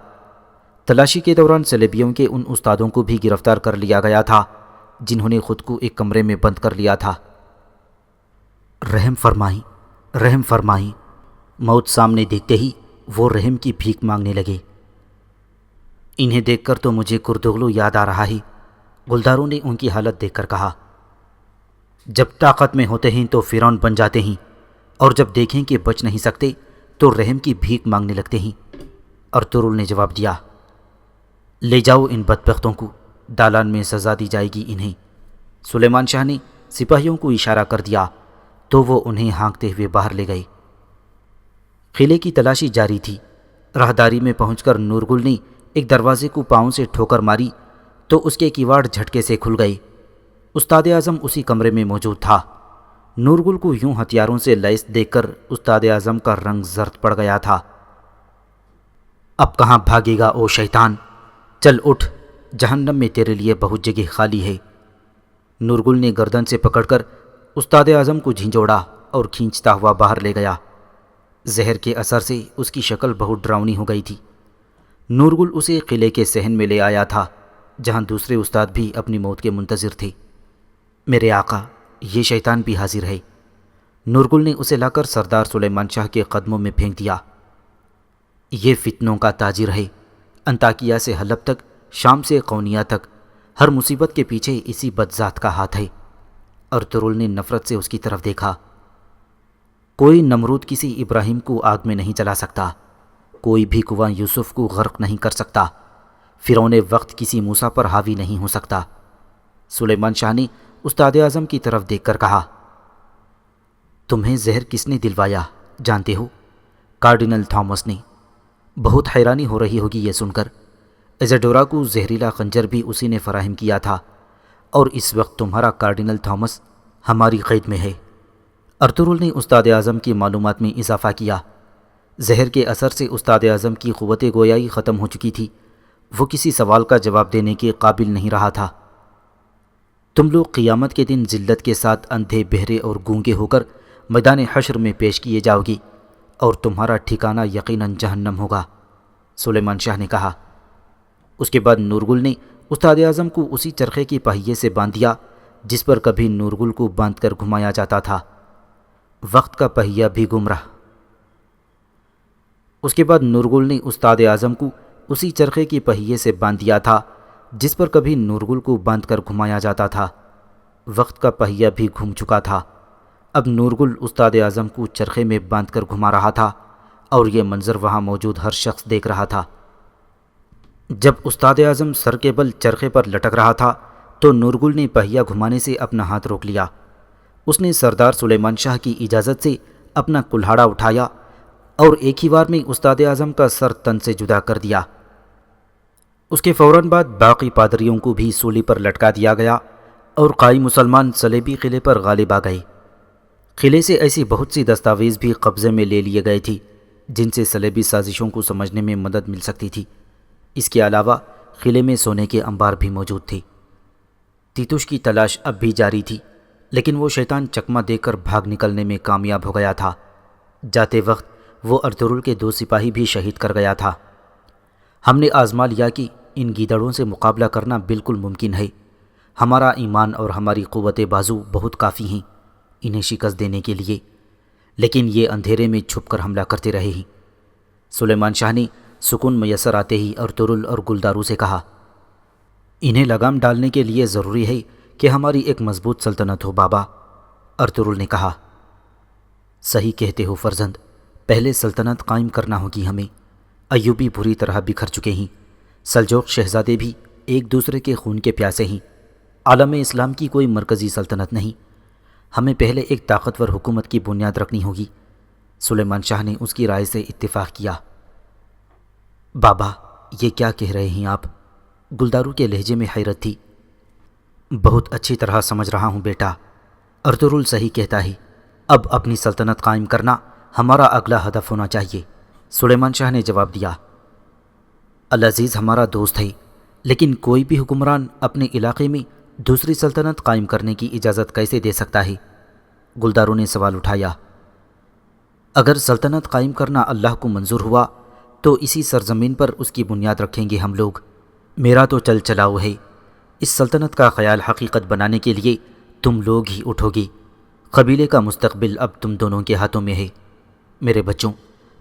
تلاشی کے دوران صلیبیوں کے ان استادوں کو بھی گرفتار کر لیا گیا تھا جنہوں نے خود کو ایک کمرے میں بند کر لیا تھا۔ رحم فرمائیں۔ موت سامنے دیکھتے ہی وہ رحم کی بھیک مانگنے لگے۔ انہیں دیکھ کر تو مجھے کردغلو یاد آ رہا ہے، گلداروں نے ان کی حالت دیکھ کر کہا۔ جب طاقت میں ہوتے ہیں تو فرعون بن جاتے ہیں اور جب دیکھیں کہ بچ نہیں سکتے تو رحم کی بھیک مانگنے لگتے ہیں، ارطغرل نے جواب دیا۔ لے جاؤ ان بدبختوں کو، دالان میں سزا دی جائے گی انہیں۔ سلیمان شاہ نے سپاہیوں کو اشارہ کر دیا تو وہ انہیں ہانکتے ہوئے باہر لے گئے۔ قلعے کی تلاشی جاری تھی۔ راہداری میں پہنچ کر نورگل نے ایک دروازے کو پاؤں سے ٹھوکر ماری تو اس کے کیواڑ جھٹکے سے کھل گئے۔ استاد اعظم اسی کمرے میں موجود تھا۔ نورگل کو یوں ہتھیاروں سے لیس دیکھ کر استاد اعظم کا رنگ زرد پڑ گیا تھا۔ اب کہاں بھاگے گا او شیطان؟ چل اٹھ، جہنم میں تیرے لیے بہت جگہ خالی ہے۔ نورگل نے گردن سے پکڑ کر استاد اعظم کو جھنجھوڑا اور کھینچتا ہوا باہر لے گیا۔ زہر کے اثر سے اس کی شکل بہت ڈراؤنی ہو گئی تھی۔ نورگل اسے قلعے کے صحن میں لے آیا تھا جہاں دوسرے استاد بھی اپنی موت کے منتظر تھے۔ میرے آقا، یہ شیطان بھی حاضر ہے۔ نورگل نے اسے لا کر سردار سلیمان شاہ کے قدموں میں پھینک دیا۔ یہ فتنوں کا تاجر ہے۔ انطاکیہ سے حلب تک، شام سے قونیہ تک، ہر مصیبت کے پیچھے اسی بدذات کا ہاتھ ہے۔ ارطغرل نے نفرت سے اس کی طرف دیکھا۔ کوئی نمرود کسی ابراہیم کو آگ میں نہیں جلا سکتا، کوئی بھی کنواں یوسف کو غرق نہیں کر سکتا، فرعون وقت کسی موسیٰ پر حاوی نہیں ہو سکتا۔ سلیمان شاہ نے استاد اعظم کی طرف دیکھ کر کہا، تمہیں زہر کس نے دلوایا جانتے ہو؟ کارڈینل تھامس نے۔ بہت حیرانی ہو رہی ہوگی یہ سن کر۔ ایزیڈورا کو زہریلا خنجر بھی اسی نے فراہم کیا تھا اور اس وقت تمہارا کارڈینل تھامس ہماری قید میں ہے۔ ارطغرل نے استاد اعظم کی معلومات میں اضافہ کیا۔ زہر کے اثر سے استاد اعظم کی قوت گویائی ختم ہو چکی تھی۔ وہ کسی سوال کا جواب دینے کے قابل نہیں رہا تھا۔ تم لوگ قیامت کے دن ذلت کے ساتھ اندھے، بہرے اور گونگے ہو کر میدان حشر میں پیش کیے جاؤ گی اور تمہارا ٹھکانہ یقیناً جہنم ہوگا، سلیمان شاہ نے کہا۔ اس کے بعد نورگل نے استاد اعظم کو اسی چرخے کے پہیے سے باندھ دیا جس پر کبھی نورگل کو باندھ کر گھمایا جاتا تھا۔ وقت کا پہیہ بھی گمراہ۔ اس کے بعد نورگل نے استاد اعظم کو اسی چرخے کے پہیے سے باندھ دیا تھا جس پر کبھی نورگل کو باندھ کر گھمایا جاتا تھا۔ وقت کا پہیہ بھی گھوم چکا تھا۔ اب نورگل استاد اعظم کو چرخے میں باندھ کر گھما رہا تھا اور یہ منظر وہاں موجود ہر شخص دیکھ رہا تھا۔ جب استاد اعظم سر کے بل چرخے پر لٹک رہا تھا تو نورگل نے پہیہ گھمانے سے اپنا ہاتھ روک لیا۔ اس نے سردار سلیمان شاہ کی اجازت سے اپنا کلہاڑا اٹھایا اور ایک ہی بار میں استاد اعظم کا سر تن سے جدا کر دیا۔ اس کے فوراً بعد باقی پادریوں کو بھی سولی پر لٹکا دیا گیا اور قائی مسلمان صلیبی قلعے پر غالب آ گئے۔ قلعے سے ایسی بہت سی دستاویز بھی قبضے میں لے لیے گئے تھی جن سے صلیبی سازشوں کو سمجھنے میں مدد مل سکتی تھی۔ اس کے علاوہ قلعے میں سونے کے انبار بھی موجود تھے۔ تیتوش کی تلاش اب بھی جاری تھی، لیکن وہ شیطان چکمہ دے کر بھاگ نکلنے میں کامیاب ہو گیا تھا۔ جاتے وقت وہ ارطغرل کے 2 سپاہی بھی شہید کر گیا تھا۔ ہم نے آزما لیا کہ ان گیدڑوں سے مقابلہ کرنا بالکل ممکن ہے۔ ہمارا ایمان اور ہماری قوت بازو بہت کافی ہیں انہیں شکست دینے کے لیے، لیکن یہ اندھیرے میں چھپ کر حملہ کرتے رہے ہیں۔ سلیمان شاہ نے سکون میسر آتے ہی ارطغرل اور گلدارو سے کہا، انہیں لگام ڈالنے کے لیے ضروری ہے کہ ہماری ایک مضبوط سلطنت ہو بابا۔ ارطغرل نے کہا، صحیح کہتے ہو فرزند، پہلے سلطنت قائم کرنا ہوگی ہمیں۔ ایوبی بری طرح بکھر چکے ہیں، سلجوق شہزادے بھی ایک دوسرے کے خون کے پیاسے ہیں، عالم اسلام کی کوئی مرکزی سلطنت نہیں۔ ہمیں پہلے ایک طاقتور حکومت کی بنیاد رکھنی ہوگی۔ سلیمان شاہ نے اس کی رائے سے اتفاق کیا۔ بابا یہ کیا کہہ رہے ہیں آپ؟ گلدارو کے لہجے میں حیرت تھی۔ بہت اچھی طرح سمجھ رہا ہوں بیٹا، ارطغرل صحیح کہتا ہے۔ اب اپنی سلطنت قائم کرنا ہمارا اگلا ہدف ہونا چاہیے۔ سلیمان شاہ نے جواب دیا، العزیز ہمارا دوست ہے، لیکن کوئی بھی حکمران اپنے علاقے میں دوسری سلطنت قائم کرنے کی اجازت کیسے دے سکتا ہے؟ گلدارو نے سوال اٹھایا۔ اگر سلطنت قائم کرنا اللہ کو منظور ہوا تو اسی سرزمین پر اس کی بنیاد رکھیں گے ہم لوگ۔ میرا تو چل چلاؤ ہے، اس سلطنت کا خیال حقیقت بنانے کے لیے تم لوگ ہی اٹھو گے۔ قبیلے کا مستقبل اب تم دونوں کے ہاتھوں میں ہے۔ میرے بچوں،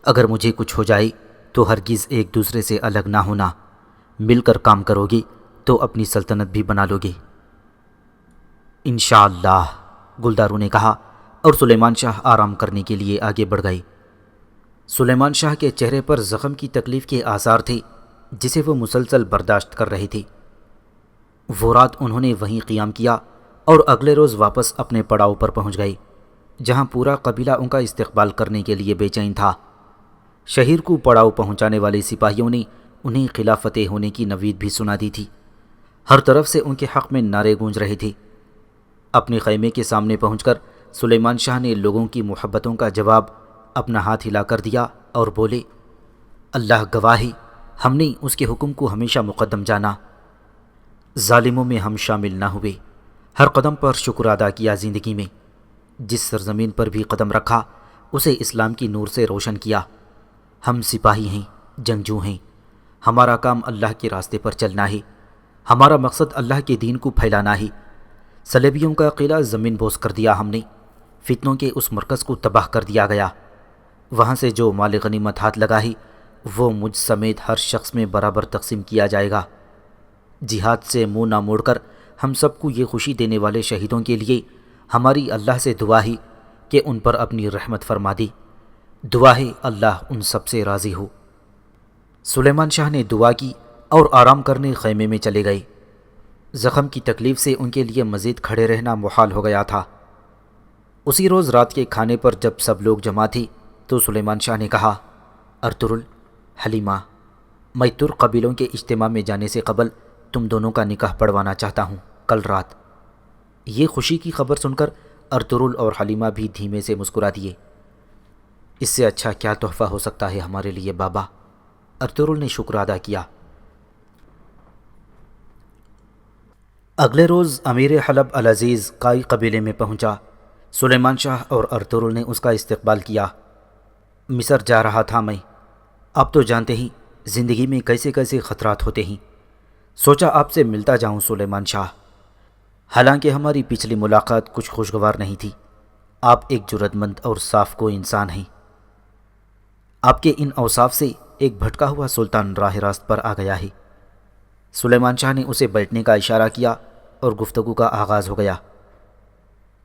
اگر مجھے کچھ ہو جائے تو ہرگز ایک دوسرے سے الگ نہ ہونا، مل کر کام کرو گے تو اپنی سلطنت بھی بنا لو گے۔ انشاءاللہ، گلدارو نے کہا اور سلیمان شاہ آرام کرنے کے لیے آگے بڑھ گئے۔ سلیمان شاہ کے چہرے پر زخم کی تکلیف کے آثار تھے جسے وہ مسلسل برداشت کر رہے تھے۔ وہ رات انہوں نے وہیں قیام کیا اور اگلے روز واپس اپنے پڑاؤ پر پہنچ گئے جہاں پورا قبیلہ ان کا استقبال کرنے کے لیے بے چین تھا۔ شہیر کو پڑاؤ پہنچانے والے سپاہیوں نے انہیں قلعہ فتح ہونے کی نوید بھی سنا دی تھی۔ ہر طرف سے ان کے حق میں نعرے گونج رہے تھے۔ اپنے خیمے کے سامنے پہنچ کر سلیمان شاہ نے لوگوں کی محبتوں کا جواب اپنا ہاتھ ہلا کر دیا اور بولے، اللہ گواہ ہے، ہم نے اس کے حکم کو ہمیشہ مقدم جانا، ظالموں میں ہم شامل نہ ہوئے، ہر قدم پر شکر ادا کیا زندگی میں، جس سرزمین پر بھی قدم رکھا اسے اسلام کی نور سے روشن کیا۔ ہم سپاہی ہیں، جنگجو ہیں، ہمارا کام اللہ کے راستے پر چلنا ہے، ہمارا مقصد اللہ کے دین کو پھیلانا ہے۔ صلیبیوں کا قلعہ زمین بوس کر دیا ہم نے، فتنوں کے اس مرکز کو تباہ کر دیا گیا۔ وہاں سے جو مال غنیمت ہاتھ لگا ہے وہ مجھ سمیت ہر شخص میں برابر تقسیم کیا جائے گا۔ جہاد سے منہ نہ موڑ کر ہم سب کو یہ خوشی دینے والے شہیدوں کے لیے ہماری اللہ سے دعا ہے کہ ان پر اپنی رحمت فرما دے۔ دعا ہے اللہ ان سب سے راضی ہو۔ سلیمان شاہ نے دعا کی اور آرام کرنے خیمے میں چلے گئے۔ زخم کی تکلیف سے ان کے لیے مزید کھڑے رہنا محال ہو گیا تھا۔ اسی روز رات کے کھانے پر جب سب لوگ جمع تھے تو سلیمان شاہ نے کہا، ارطغرل، حلیمہ، میں ترک قبیلوں کے اجتماع میں جانے سے قبل تم دونوں کا نکاح پڑھوانا چاہتا ہوں کل رات۔ یہ خوشی کی خبر سن کر ارطغرل اور حلیمہ بھی دھیمے سے مسکرا دیے۔ اس سے اچھا کیا تحفہ ہو سکتا ہے ہمارے لیے بابا؟ ارطغرل نے شکر ادا کیا۔ اگلے روز امیر حلب العزیز قائی قبیلے میں پہنچا۔ سلیمان شاہ اور ارطغرل نے اس کا استقبال کیا۔ مصر جا رہا تھا میں، آپ تو جانتے ہیں زندگی میں کیسے کیسے خطرات ہوتے ہیں، سوچا آپ سے ملتا جاؤں سلیمان شاہ۔ حالانکہ ہماری پچھلی ملاقات کچھ خوشگوار نہیں تھی۔ آپ ایک جرأت مند اور صاف کو انسان ہیں۔ آپ کے ان اوصاف سے ایک بھٹکا ہوا سلطان راہ راست پر آ گیا ہے۔ سلیمان شاہ نے اسے بیٹھنے کا اشارہ کیا اور گفتگو کا آغاز ہو گیا۔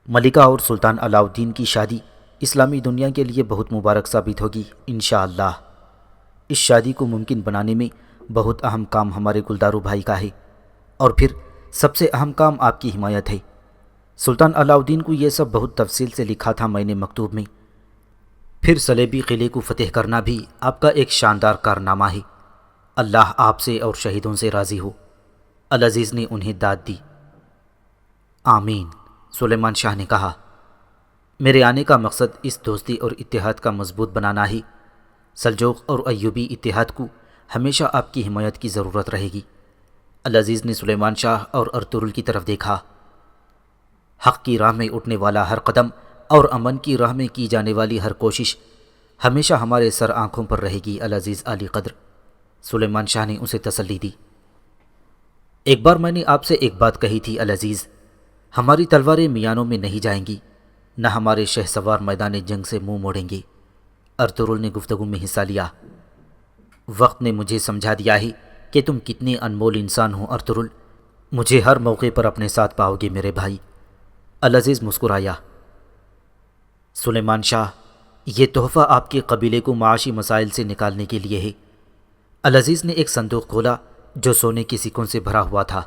ملکہ اور سلطان علاؤالدین کی شادی اسلامی دنیا کے لیے بہت مبارک ثابت ہوگی انشاءاللہ۔ اس شادی کو ممکن بنانے میں بہت اہم کام ہمارے گلدارو بھائی کا ہے، اور پھر سب سے اہم کام آپ کی حمایت ہے۔ سلطان علاؤالدین کو یہ سب بہت تفصیل سے لکھا تھا میں نے مکتوب میں۔ پھر صلیبی قلعے کو فتح کرنا بھی آپ کا ایک شاندار کارنامہ ہے۔ اللہ آپ سے اور شہیدوں سے راضی ہو۔ العزیز نے انہیں داد دی۔ آمین، سلیمان شاہ نے کہا۔ میرے آنے کا مقصد اس دوستی اور اتحاد کا مضبوط بنانا ہے۔ سلجوق اور ایوبی اتحاد کو ہمیشہ آپ کی حمایت کی ضرورت رہے گی۔ العزیز نے سلیمان شاہ اور ارطغرل کی طرف دیکھا۔ حق کی راہ میں اٹھنے والا ہر قدم اور امن کی راہ میں کی جانے والی ہر کوشش ہمیشہ ہمارے سر آنکھوں پر رہے گی العزیز علی قدر، سلیمان شاہ نے اسے تسلی دی۔ ایک بار میں نے آپ سے ایک بات کہی تھی العزیز، ہماری تلواریں میانوں میں نہیں جائیں گی، نہ ہمارے شہ سوار میدان جنگ سے منہ موڑیں گے۔ ارطغرل نے گفتگو میں حصہ لیا۔ وقت نے مجھے سمجھا دیا ہے کہ تم کتنے انمول انسان ہو ارطغرل، مجھے ہر موقع پر اپنے ساتھ پاؤ گے میرے بھائی۔ العزیز مسکرایا۔ سلیمان شاہ، یہ تحفہ آپ کے قبیلے کو معاشی مسائل سے نکالنے کے لیے ہے۔ العزیز نے ایک صندوق کھولا جو سونے کے سکوں سے بھرا ہوا تھا۔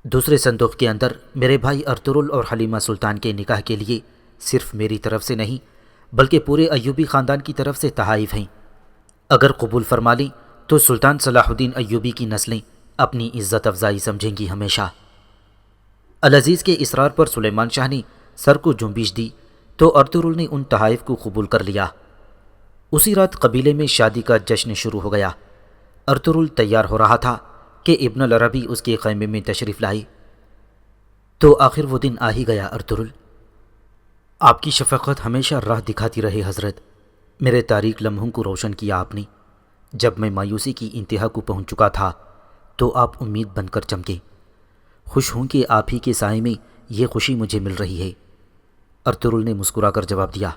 دوسرے صندوق کے اندر میرے بھائی ارطغرل اور حلیمہ سلطان کے نکاح کے لیے صرف میری طرف سے نہیں بلکہ پورے ایوبی خاندان کی طرف سے تحائف ہیں۔ اگر قبول فرما لیں تو سلطان صلاح الدین ایوبی کی نسلیں اپنی عزت افزائی سمجھیں گی ہمیشہ۔ العزیز کے اصرار پر سلیمان شاہ نے سر کو جنبش دی تو ارطغرل نے ان تحائف کو قبول کر لیا۔ اسی رات قبیلے میں شادی کا جشن شروع ہو گیا۔ ارطغرل تیار ہو رہا تھا کہ ابن العربی اس کے خیمے میں تشریف لائے۔ تو آخر وہ دن آ ہی گیا ارطغرل۔ آپ کی شفقت ہمیشہ راہ دکھاتی رہے حضرت، میرے تاریک لمحوں کو روشن کیا آپ نے۔ جب میں مایوسی کی انتہا کو پہنچ چکا تھا تو آپ امید بن کر چمکے۔ خوش ہوں کہ آپ ہی کے سائے میں یہ خوشی مجھے مل رہی ہے، ارطغرل نے مسکرا کر جواب دیا۔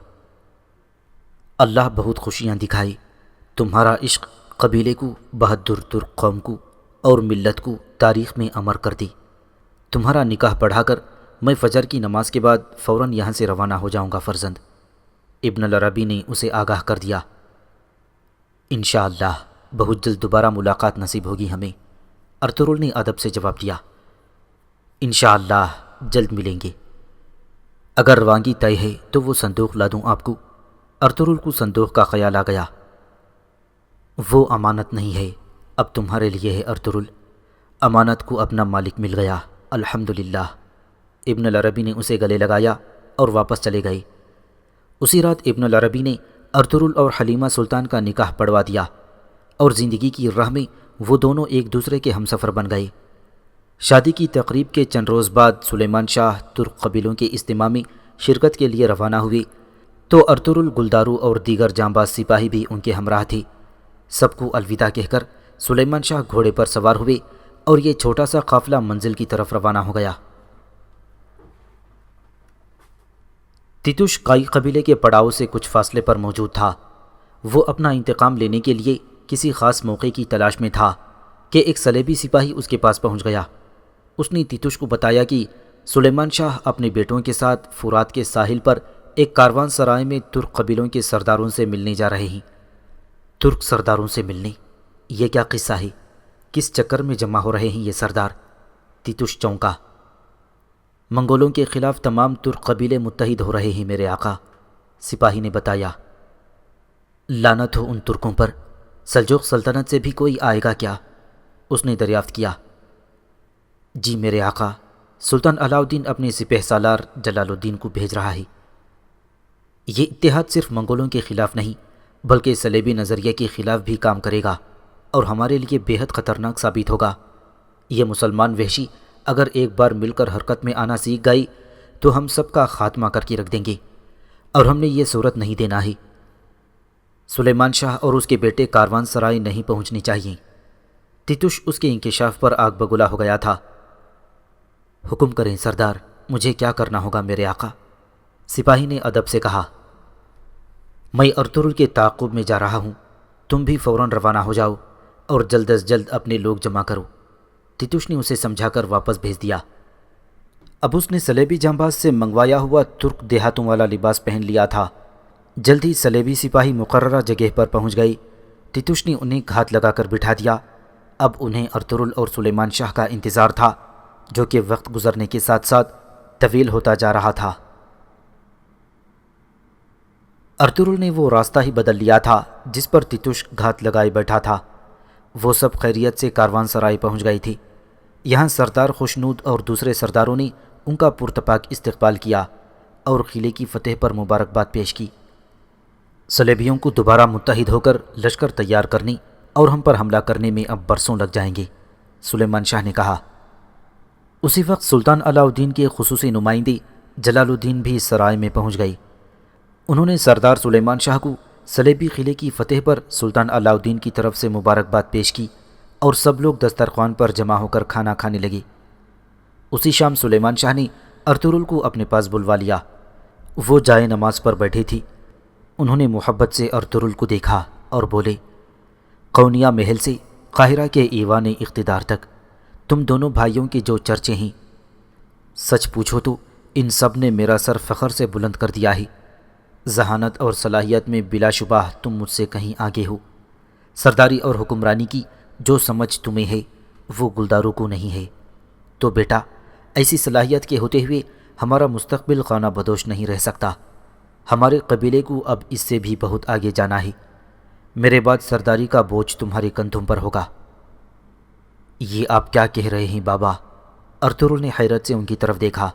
اللہ بہت خوشیاں دکھائے، تمہارا عشق قبیلے کو، بہادر ترک قوم کو اور ملت کو تاریخ میں امر کر دی۔ تمہارا نکاح پڑھا کر میں فجر کی نماز کے بعد فوراً یہاں سے روانہ ہو جاؤں گا فرزند، ابن العربی نے اسے آگاہ کر دیا۔ انشاءاللہ بہت جلد دوبارہ ملاقات نصیب ہوگی ہمیں، ارطغرل نے ادب سے جواب دیا۔ انشاءاللہ جلد ملیں گے۔ اگر روانگی طے ہے تو وہ صندوق لا دوں آپ کو، ارطغرل کو صندوق کا خیال آ گیا۔ وہ امانت نہیں ہے، اب تمہارے لیے ہے ارطغرل، امانت کو اپنا مالک مل گیا الحمدللہ، ابن العربی نے اسے گلے لگایا اور واپس چلے گئے۔ اسی رات ابن العربی نے ارطغرل اور حلیمہ سلطان کا نکاح پڑھوا دیا اور زندگی کی راہ میں وہ دونوں ایک دوسرے کے ہمسفر بن گئے۔ شادی کی تقریب کے چند روز بعد سلیمان شاہ ترک قبیلوں کے اجتماع میں شرکت کے لیے روانہ ہوئے تو ارطغرل، گلدارو اور دیگر جانباز سپاہی بھی ان کے ہمراہ تھے۔ سب کو الوداع کہہ کر سلیمان شاہ گھوڑے پر سوار ہوئے اور یہ چھوٹا سا قافلہ منزل کی طرف روانہ ہو گیا۔ تیتوش قائی قبیلے کے پڑاؤ سے کچھ فاصلے پر موجود تھا۔ وہ اپنا انتقام لینے کے لیے کسی خاص موقع کی تلاش میں تھا کہ ایک صلیبی سپاہی اس کے پاس پہنچ گیا۔ اس نے تیتوش کو بتایا کہ سلیمان شاہ اپنے بیٹوں کے ساتھ فرات کے ساحل پر ایک کاروان سرائے میں ترک قبیلوں کے سرداروں سے ملنے جا رہے ہیں۔ ترک سرداروں سے ملنے؟ یہ کیا قصہ ہے؟ کس چکر میں جمع ہو رہے ہیں یہ سردار؟ تیتوش چونکا۔ منگولوں کے خلاف تمام ترک قبیلے متحد ہو رہے ہیں میرے آقا، سپاہی نے بتایا۔ لعنت ہو ان ترکوں پر، سلجوق سلطنت سے بھی کوئی آئے گا کیا؟ اس نے دریافت کیا۔ جی میرے آقا، سلطان علاؤالدین اپنے سپہ سالار جلال الدین کو بھیج رہا ہے۔ یہ اتحاد صرف منگولوں کے خلاف نہیں بلکہ صلیبی نظریے کے خلاف بھی کام کرے گا اور ہمارے لیے بے حد خطرناک ثابت ہوگا۔ یہ مسلمان وحشی اگر ایک بار مل کر حرکت میں آنا سیکھ گئی تو ہم سب کا خاتمہ کر کے رکھ دیں گے، اور ہم نے یہ صورت نہیں دینا ہے۔ سلیمان شاہ اور اس کے بیٹے کاروان سرائے نہیں پہنچنی چاہیے۔ تیتوش اس کے انکشاف پر آگ بگولا ہو گیا تھا۔ حکم کریں سردار، مجھے کیا کرنا ہوگا میرے آقا؟ سپاہی نے ادب سے کہا، میں ارطغرل کے تعاقب میں جا رہا ہوں، تم بھی فوراً روانہ ہو جاؤ اور جلد از جلد اپنے لوگ جمع کرو۔ تیتوش نے اسے سمجھا کر واپس بھیج دیا۔ اب اس نے سلیبی جانباز سے منگوایا ہوا ترک دیہاتوں والا لباس پہن لیا تھا۔ جلد ہی سلیبی سپاہی مقررہ جگہ پر پہنچ گئی۔ تیتوش نے انہیں گھات لگا کر بٹھا دیا۔ اب انہیں ارطغرل اور سلیمان شاہ کا انتظار تھا، جو کہ وقت گزرنے کے ساتھ ساتھ طویل ہوتا جا رہا تھا۔ ارطغرل نے وہ راستہ ہی بدل لیا تھا جس پر تیتوش گھات لگائے بیٹھا تھا۔ وہ سب خیریت سے کاروان سرائے پہنچ گئی تھی۔ یہاں سردار خوشنود اور دوسرے سرداروں نے ان کا پرتپاک استقبال کیا اور قلعے کی فتح پر مبارکباد پیش کی۔ صلیبیوں کو دوبارہ متحد ہو کر لشکر تیار کرنے اور ہم پر حملہ کرنے میں اب برسوں لگ جائیں گے، سلیمان شاہ نے کہا۔ اسی وقت سلطان علاء الدین کے خصوصی نمائندے جلال الدین بھی سرائے میں پہنچ گئے۔ انہوں نے سردار سلیمان شاہ کو صلیبی قلعے کی فتح پر سلطان علاء الدین کی طرف سے مبارکباد پیش کی اور سب لوگ دسترخوان پر جمع ہو کر کھانا کھانے لگے۔ اسی شام سلیمان شاہ نے ارطغرل کو اپنے پاس بلوا لیا۔ وہ جائے نماز پر بیٹھے تھی۔ انہوں نے محبت سے ارطغرل کو دیکھا اور بولے، قونیہ محل سے قاہرہ کے ایوان اقتدار تک تم دونوں بھائیوں کے جو چرچے ہیں، سچ پوچھو تو ان سب نے میرا سر فخر سے بلند کر دیا ہے۔ ذہانت اور صلاحیت میں بلا شبہ تم مجھ سے کہیں آگے ہو۔ سرداری اور حکمرانی کی جو سمجھ تمہیں ہے وہ گلداروں کو نہیں ہے۔ تو بیٹا، ایسی صلاحیت کے ہوتے ہوئے ہمارا مستقبل خانہ بدوش نہیں رہ سکتا۔ ہمارے قبیلے کو اب اس سے بھی بہت آگے جانا ہے۔ میرے بعد سرداری کا بوجھ تمہارے کندھوں پر ہوگا۔ یہ آپ کیا کہہ رہے ہیں بابا؟ ارطغرل نے حیرت سے ان کی طرف دیکھا۔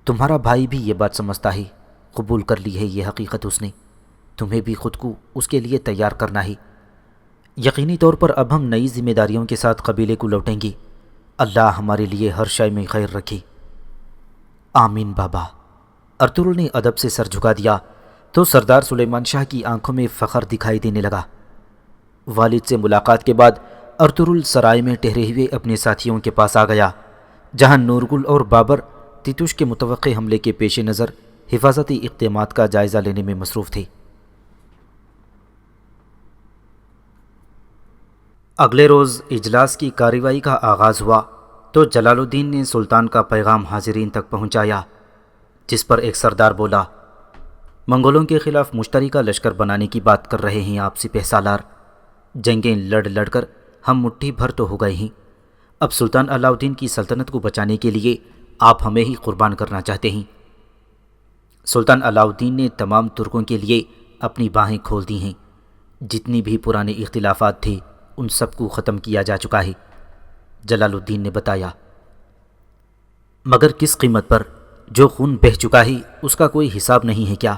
تمہارا بھائی بھی یہ بات سمجھتا ہے، قبول کر لی ہے یہ حقیقت اس نے۔ تمہیں بھی خود کو اس کے لیے تیار کرنا ہے۔ یقینی طور پر اب ہم نئی ذمہ داریوں کے ساتھ قبیلے کو لوٹیں گے۔ اللہ ہمارے لیے ہر شے میں خیر رکھے۔ آمین بابا۔ ارطغرل نے ادب سے سر جھکا دیا تو سردار سلیمان شاہ کی آنکھوں میں فخر دکھائی دینے لگا۔ والد سے ملاقات کے بعد ارطغرل سرائے میں ٹھہرے ہوئے اپنے ساتھیوں کے پاس آ گیا، جہاں نورگل اور بابر تیتوش کے متوقع حملے کے پیش نظر حفاظتی اقدامات کا جائزہ لینے میں مصروف تھے۔ اگلے روز اجلاس کی کارروائی کا آغاز ہوا تو جلال الدین نے سلطان کا پیغام حاضرین تک پہنچایا، جس پر ایک سردار بولا، منگولوں کے خلاف مشترکہ لشکر بنانے کی بات کر رہے ہیں آپ سپہ سالار۔ جنگیں لڑ لڑ کر ہم مٹھی بھر تو ہو گئے ہیں۔ اب سلطان علاء الدین کی سلطنت کو بچانے کے لیے آپ ہمیں ہی قربان کرنا چاہتے ہیں۔ سلطان علاء الدین نے تمام ترکوں کے لیے اپنی باہیں کھول دی ہیں۔ جتنی بھی پرانے اختلافات تھے ان سب کو ختم کیا جا چکا ہے، جلال الدین نے بتایا۔ مگر کس قیمت پر؟ جو خون بہہ چکا ہے اس کا کوئی حساب نہیں ہے کیا؟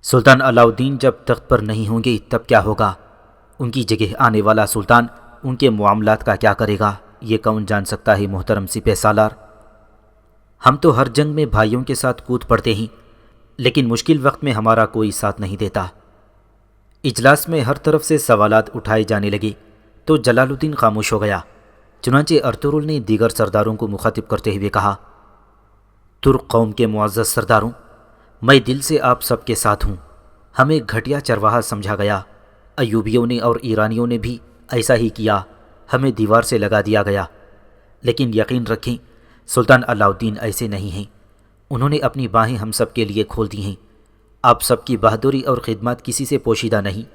سلطان علاء الدین جب تخت پر نہیں ہوں گے تب کیا ہوگا؟ ان کی جگہ آنے والا سلطان ان کے معاملات کا کیا کرے گا یہ کون جان سکتا ہے محترم سپہ سالار۔ ہم تو ہر جنگ میں بھائیوں کے ساتھ کود پڑتے ہیں، لیکن مشکل وقت میں ہمارا کوئی ساتھ نہیں دیتا۔ اجلاس میں ہر طرف سے سوالات اٹھائے جانے لگے تو جلال الدین خاموش ہو گیا۔ چنانچہ ارطغرل نے دیگر سرداروں کو مخاطب کرتے ہوئے کہا، ترک قوم کے معزز سرداروں، میں دل سے آپ سب کے ساتھ ہوں۔ ہمیں گھٹیا چرواہا سمجھا گیا، ایوبیوں نے اور ایرانیوں نے بھی ایسا ہی کیا، ہمیں دیوار سے لگا دیا گیا۔ لیکن یقین رکھیں سلطان علاء الدین ایسے نہیں ہیں، انہوں نے اپنی باہیں ہم سب کے لیے کھول دی ہیں۔ آپ سب کی بہادری اور خدمات کسی سے پوشیدہ نہیں۔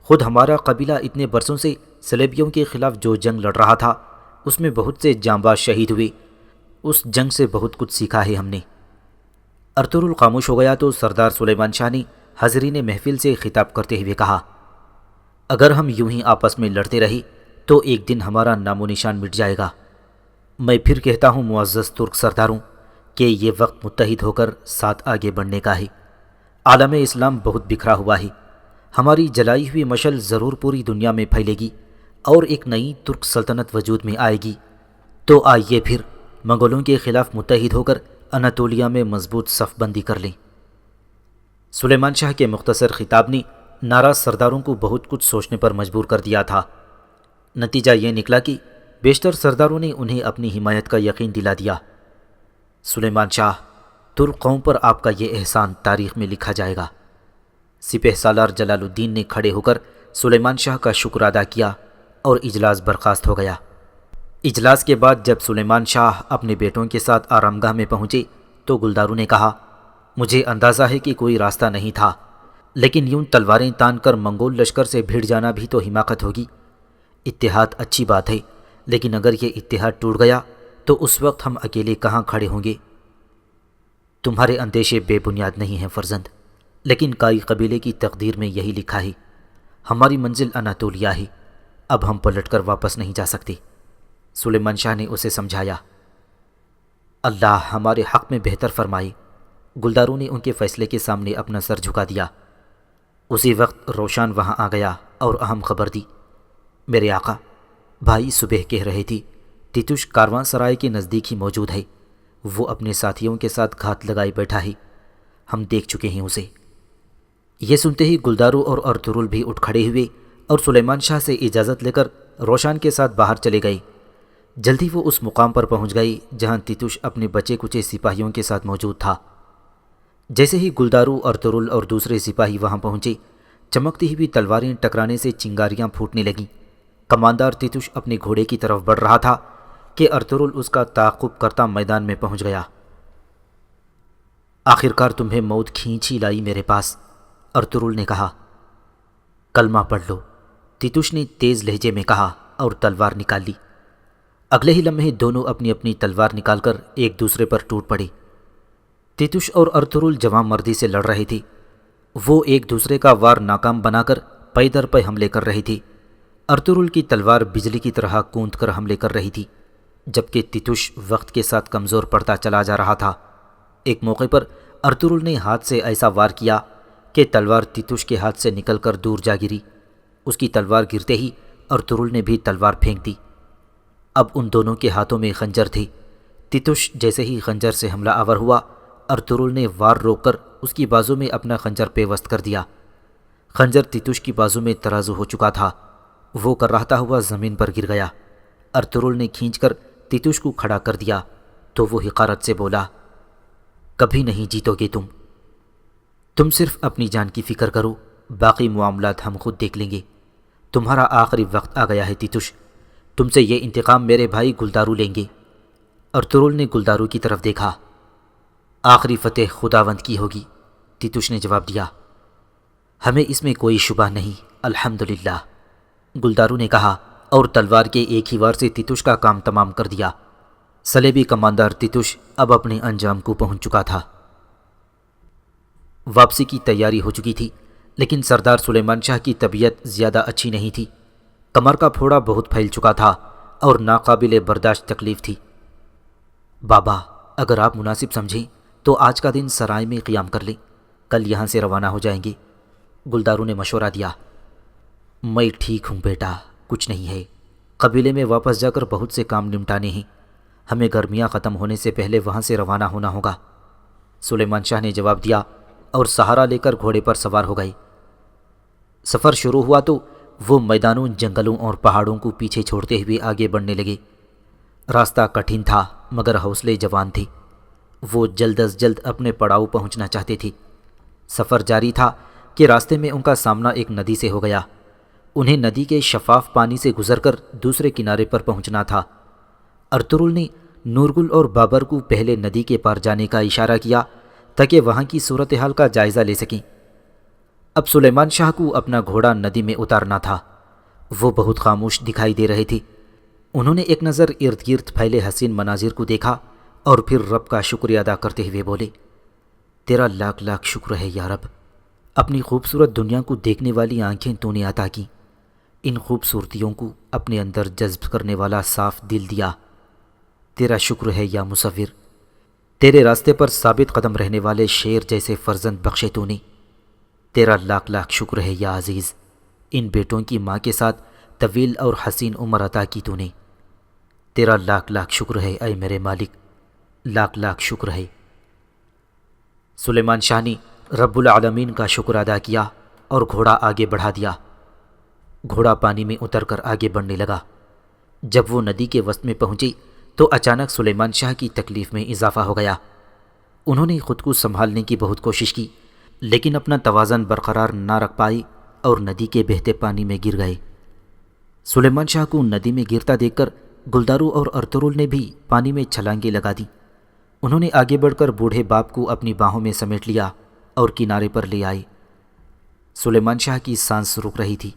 خود ہمارا قبیلہ اتنے برسوں سے صلیبیوں کے خلاف جو جنگ لڑ رہا تھا اس میں بہت سے جانباز شہید ہوئے، اس جنگ سے بہت کچھ سیکھا ہے ہم نے۔ ارطغرل خاموش ہو گیا تو سردار سلیمان شاہ نے حاضرین محفل سے خطاب کرتے ہوئے کہا، اگر ہم یوں ہی آپس میں لڑتے رہے تو ایک دن ہمارا نام و نشان مٹ جائے گا۔ میں پھر کہتا ہوں معزز ترک سرداروں کہ یہ وقت متحد ہو کر ساتھ آگے بڑھنے کا ہے۔ عالم اسلام بہت بکھرا ہوا ہے، ہماری جلائی ہوئی مشعل ضرور پوری دنیا میں پھیلے گی اور ایک نئی ترک سلطنت وجود میں آئے گی۔ تو آئیے پھر منگولوں کے خلاف متحد ہو کر اناطولیہ میں مضبوط صف بندی کر لیں۔ سلیمان شاہ کے مختصر خطاب نے ناراض سرداروں کو بہت کچھ سوچنے پر مجبور کر دیا تھا۔ نتیجہ یہ نکلا کہ بیشتر سرداروں نے انہیں اپنی حمایت کا یقین دلا دیا۔ سلیمان شاہ، ترک قوم پر آپ کا یہ احسان تاریخ میں لکھا جائے گا۔ سپہ سالار جلال الدین نے کھڑے ہو کر سلیمان شاہ کا شکر ادا کیا اور اجلاس برخاست ہو گیا۔ اجلاس کے بعد جب سلیمان شاہ اپنے بیٹوں کے ساتھ آرام گاہ میں پہنچے تو گلدارو نے کہا، مجھے اندازہ ہے کہ کوئی راستہ نہیں تھا، لیکن یوں تلواریں تان کر منگول لشکر سے بھیڑ جانا بھی تو حماقت ہوگی۔ اتحاد اچھی بات ہے، لیکن اگر یہ اتحاد ٹوٹ گیا تو اس وقت ہم اکیلے کہاں کھڑے ہوں گے؟ تمہارے اندیشے بے بنیاد نہیں ہیں فرزند، لیکن کائی قبیلے کی تقدیر میں یہی لکھا ہے، ہماری منزل اناتولیہ ہے، اب ہم پلٹ کر واپس نہیں جا سکتے۔ سلیمان شاہ نے اسے سمجھایا۔ اللہ ہمارے حق میں بہتر فرمائے۔ گلدارو نے ان کے فیصلے کے سامنے اپنا سر جھکا دیا۔ اسی وقت روشان وہاں آ گیا اور اہم خبر دی، میرے آقا، بھائی صبح کہہ رہے تھے تیتوش کارواں سرائے کے نزدیک ہی موجود ہے، وہ اپنے ساتھیوں کے ساتھ گھات لگائے بیٹھا ہے، ہم دیکھ چکے ہیں اسے۔ یہ سنتے ہی گلدارو اور ارطغرل بھی اٹھ کھڑے ہوئے اور سلیمان شاہ سے اجازت لے کر روشان کے ساتھ باہر چلے گئے۔ جلدی وہ اس مقام پر پہنچ گئی جہاں تیتوش اپنے بچے کچے سپاہیوں کے ساتھ موجود تھا۔ جیسے ہی گلدارو، ارطغرل اور دوسرے سپاہی وہاں پہنچے، چمکتی ہوئی تلواریں ٹکرانے سے چنگاریاں پھوٹنے لگیں۔ کماندار تیتوش اپنے گھوڑے کی طرف بڑھ رہا تھا کہ ارطغرل اس کا تعاقب کرتا میدان میں پہنچ گیا۔ آخرکار تمہیں موت کھینچ ہی لائی میرے پاس، ارطغرل نے کہا۔ کلمہ پڑھ لو، تیتوش نے تیز لہجے میں کہا اور تلوار نکال لی۔ اگلے ہی لمحے دونوں اپنی اپنی تلوار نکال کر ایک دوسرے پر ٹوٹ پڑے۔ تیتوش اور ارطغرل جواں مردی سے لڑ رہے تھے، وہ ایک دوسرے کا وار ناکام بنا کر پے در پے حملے کر رہے تھے۔ ارطغرل کی تلوار بجلی کی طرح کوند کر حملے کر رہی تھی، جبکہ تیتوش وقت کے ساتھ کمزور پڑتا چلا جا رہا تھا۔ ایک موقع پر ارطغرل نے ہاتھ سے ایسا وار کیا کہ تلوار تیتوش کے ہاتھ سے نکل کر دور جا گری۔ اس کی تلوار گرتے ہی ارطغرل نے بھی تلوار پھینک دی۔ اب ان دونوں کے ہاتھوں میں خنجر تھے۔ تیتوش جیسے ہی خنجر سے حملہ آور ہوا، ارطغرل نے وار روک کر اس کی بازو میں اپنا خنجر پیوست کر دیا۔ خنجر تیتوش کی بازو میں ترازو ہو چکا تھا، وہ کراہتا ہوا زمین پر گر گیا۔ ارطغرل نے کھینچ کر تیتوش کو کھڑا کر دیا تو وہ حقارت سے بولا، کبھی نہیں جیتو گے تم صرف اپنی جان کی فکر کرو، باقی معاملات ہم خود دیکھ لیں گے۔ تمہارا آخری وقت آ گیا ہے تیتوش، تم سے یہ انتقام میرے بھائی گلدارو لیں گے۔ ارطغرل نے گلدارو کی طرف دیکھا۔ آخری فتح خداوند کی ہوگی، تیتوش نے جواب دیا۔ ہمیں اس میں کوئی شبہ نہیں، الحمدللہ، گلدارو نے کہا اور تلوار کے ایک ہی وار سے تیتوش کا کام تمام کر دیا۔ صلیبی کماندار تیتوش اب اپنے انجام کو پہنچ چکا تھا۔ واپسی کی تیاری ہو چکی تھی، لیکن سردار سلیمان شاہ کی طبیعت زیادہ اچھی نہیں تھی۔ کمر کا پھوڑا بہت پھیل چکا تھا اور ناقابل برداشت تکلیف تھی۔ بابا، اگر آپ مناسب سمجھیں تو آج کا دن سرائے میں قیام کر لیں، کل یہاں سے روانہ ہو جائیں گے، گلدارو نے مشورہ دیا۔ میں ٹھیک ہوں بیٹا، کچھ نہیں ہے، قبیلے میں واپس جا کر بہت سے کام نمٹانے ہیں، ہمیں گرمیاں ختم ہونے سے پہلے وہاں سے روانہ ہونا ہوگا، سلیمان شاہ نے جواب دیا اور سہارا لے کر گھوڑے پر سوار ہو گئے۔ سفر شروع ہوا تو وہ میدانوں، جنگلوں اور پہاڑوں کو پیچھے چھوڑتے ہوئے آگے بڑھنے لگے۔ راستہ کٹھن تھا مگر حوصلے جوان تھے، وہ جلد از جلد اپنے پڑاؤ پہنچنا چاہتے تھے۔ سفر جاری تھا کہ راستے میں ان کا سامنا ایک ندی سے ہو گیا۔ انہیں ندی کے شفاف پانی سے گزر کر دوسرے کنارے پر پہنچنا تھا۔ ارطغرل نے نورگل اور بابر کو پہلے ندی کے پار جانے کا اشارہ کیا تاکہ وہاں کی صورتحال کا جائزہ لے سکیں۔ اب سلیمان شاہ کو اپنا گھوڑا ندی میں اتارنا تھا۔ وہ بہت خاموش دکھائی دے رہے تھے۔ انہوں نے ایک نظر ارد گرد پھیلے حسین مناظر کو دیکھا اور پھر رب کا شکریہ ادا کرتے ہوئے بولے، تیرا لاکھ لاکھ شکر ہے یا رب، اپنی خوبصورت دنیا کو دیکھنے والی آنکھیں تو نے عطا کی، ان خوبصورتیوں کو اپنے اندر جذب کرنے والا صاف دل دیا۔ تیرا شکر ہے یا مصور، تیرے راستے پر ثابت قدم رہنے والے شیر جیسے فرزند بخشے تو نے۔ تیرا لاکھ لاکھ شکر ہے یا عزیز، ان بیٹوں کی ماں کے ساتھ طویل اور حسین عمر عطا کی تو نے۔ تیرا لاکھ لاکھ شکر ہے اے میرے مالک، لاکھ لاکھ شکر ہے۔ سلیمان شاہ نے رب العالمین کا شکر ادا کیا اور گھوڑا آگے بڑھا دیا۔ گھوڑا پانی میں اتر کر آگے بڑھنے لگا۔ جب وہ ندی کے وسط میں پہنچی تو اچانک سلیمان شاہ کی تکلیف میں اضافہ ہو گیا۔ انہوں نے خود کو سنبھالنے کی بہت کوشش کی، لیکن اپنا توازن برقرار نہ رکھ پائی اور ندی کے بہتے پانی میں گر گئے۔ سلیمان شاہ کو ندی میں گرتا دیکھ کر گلدارو اور ارطغرل نے بھی پانی میں چھلانگیں لگا دیں۔ انہوں نے آگے بڑھ کر بوڑھے باپ کو اپنی باہوں میں سمیٹ لیا اور کنارے پر لے آئے۔ سلیمان شاہ کی سانس رک رہی تھی۔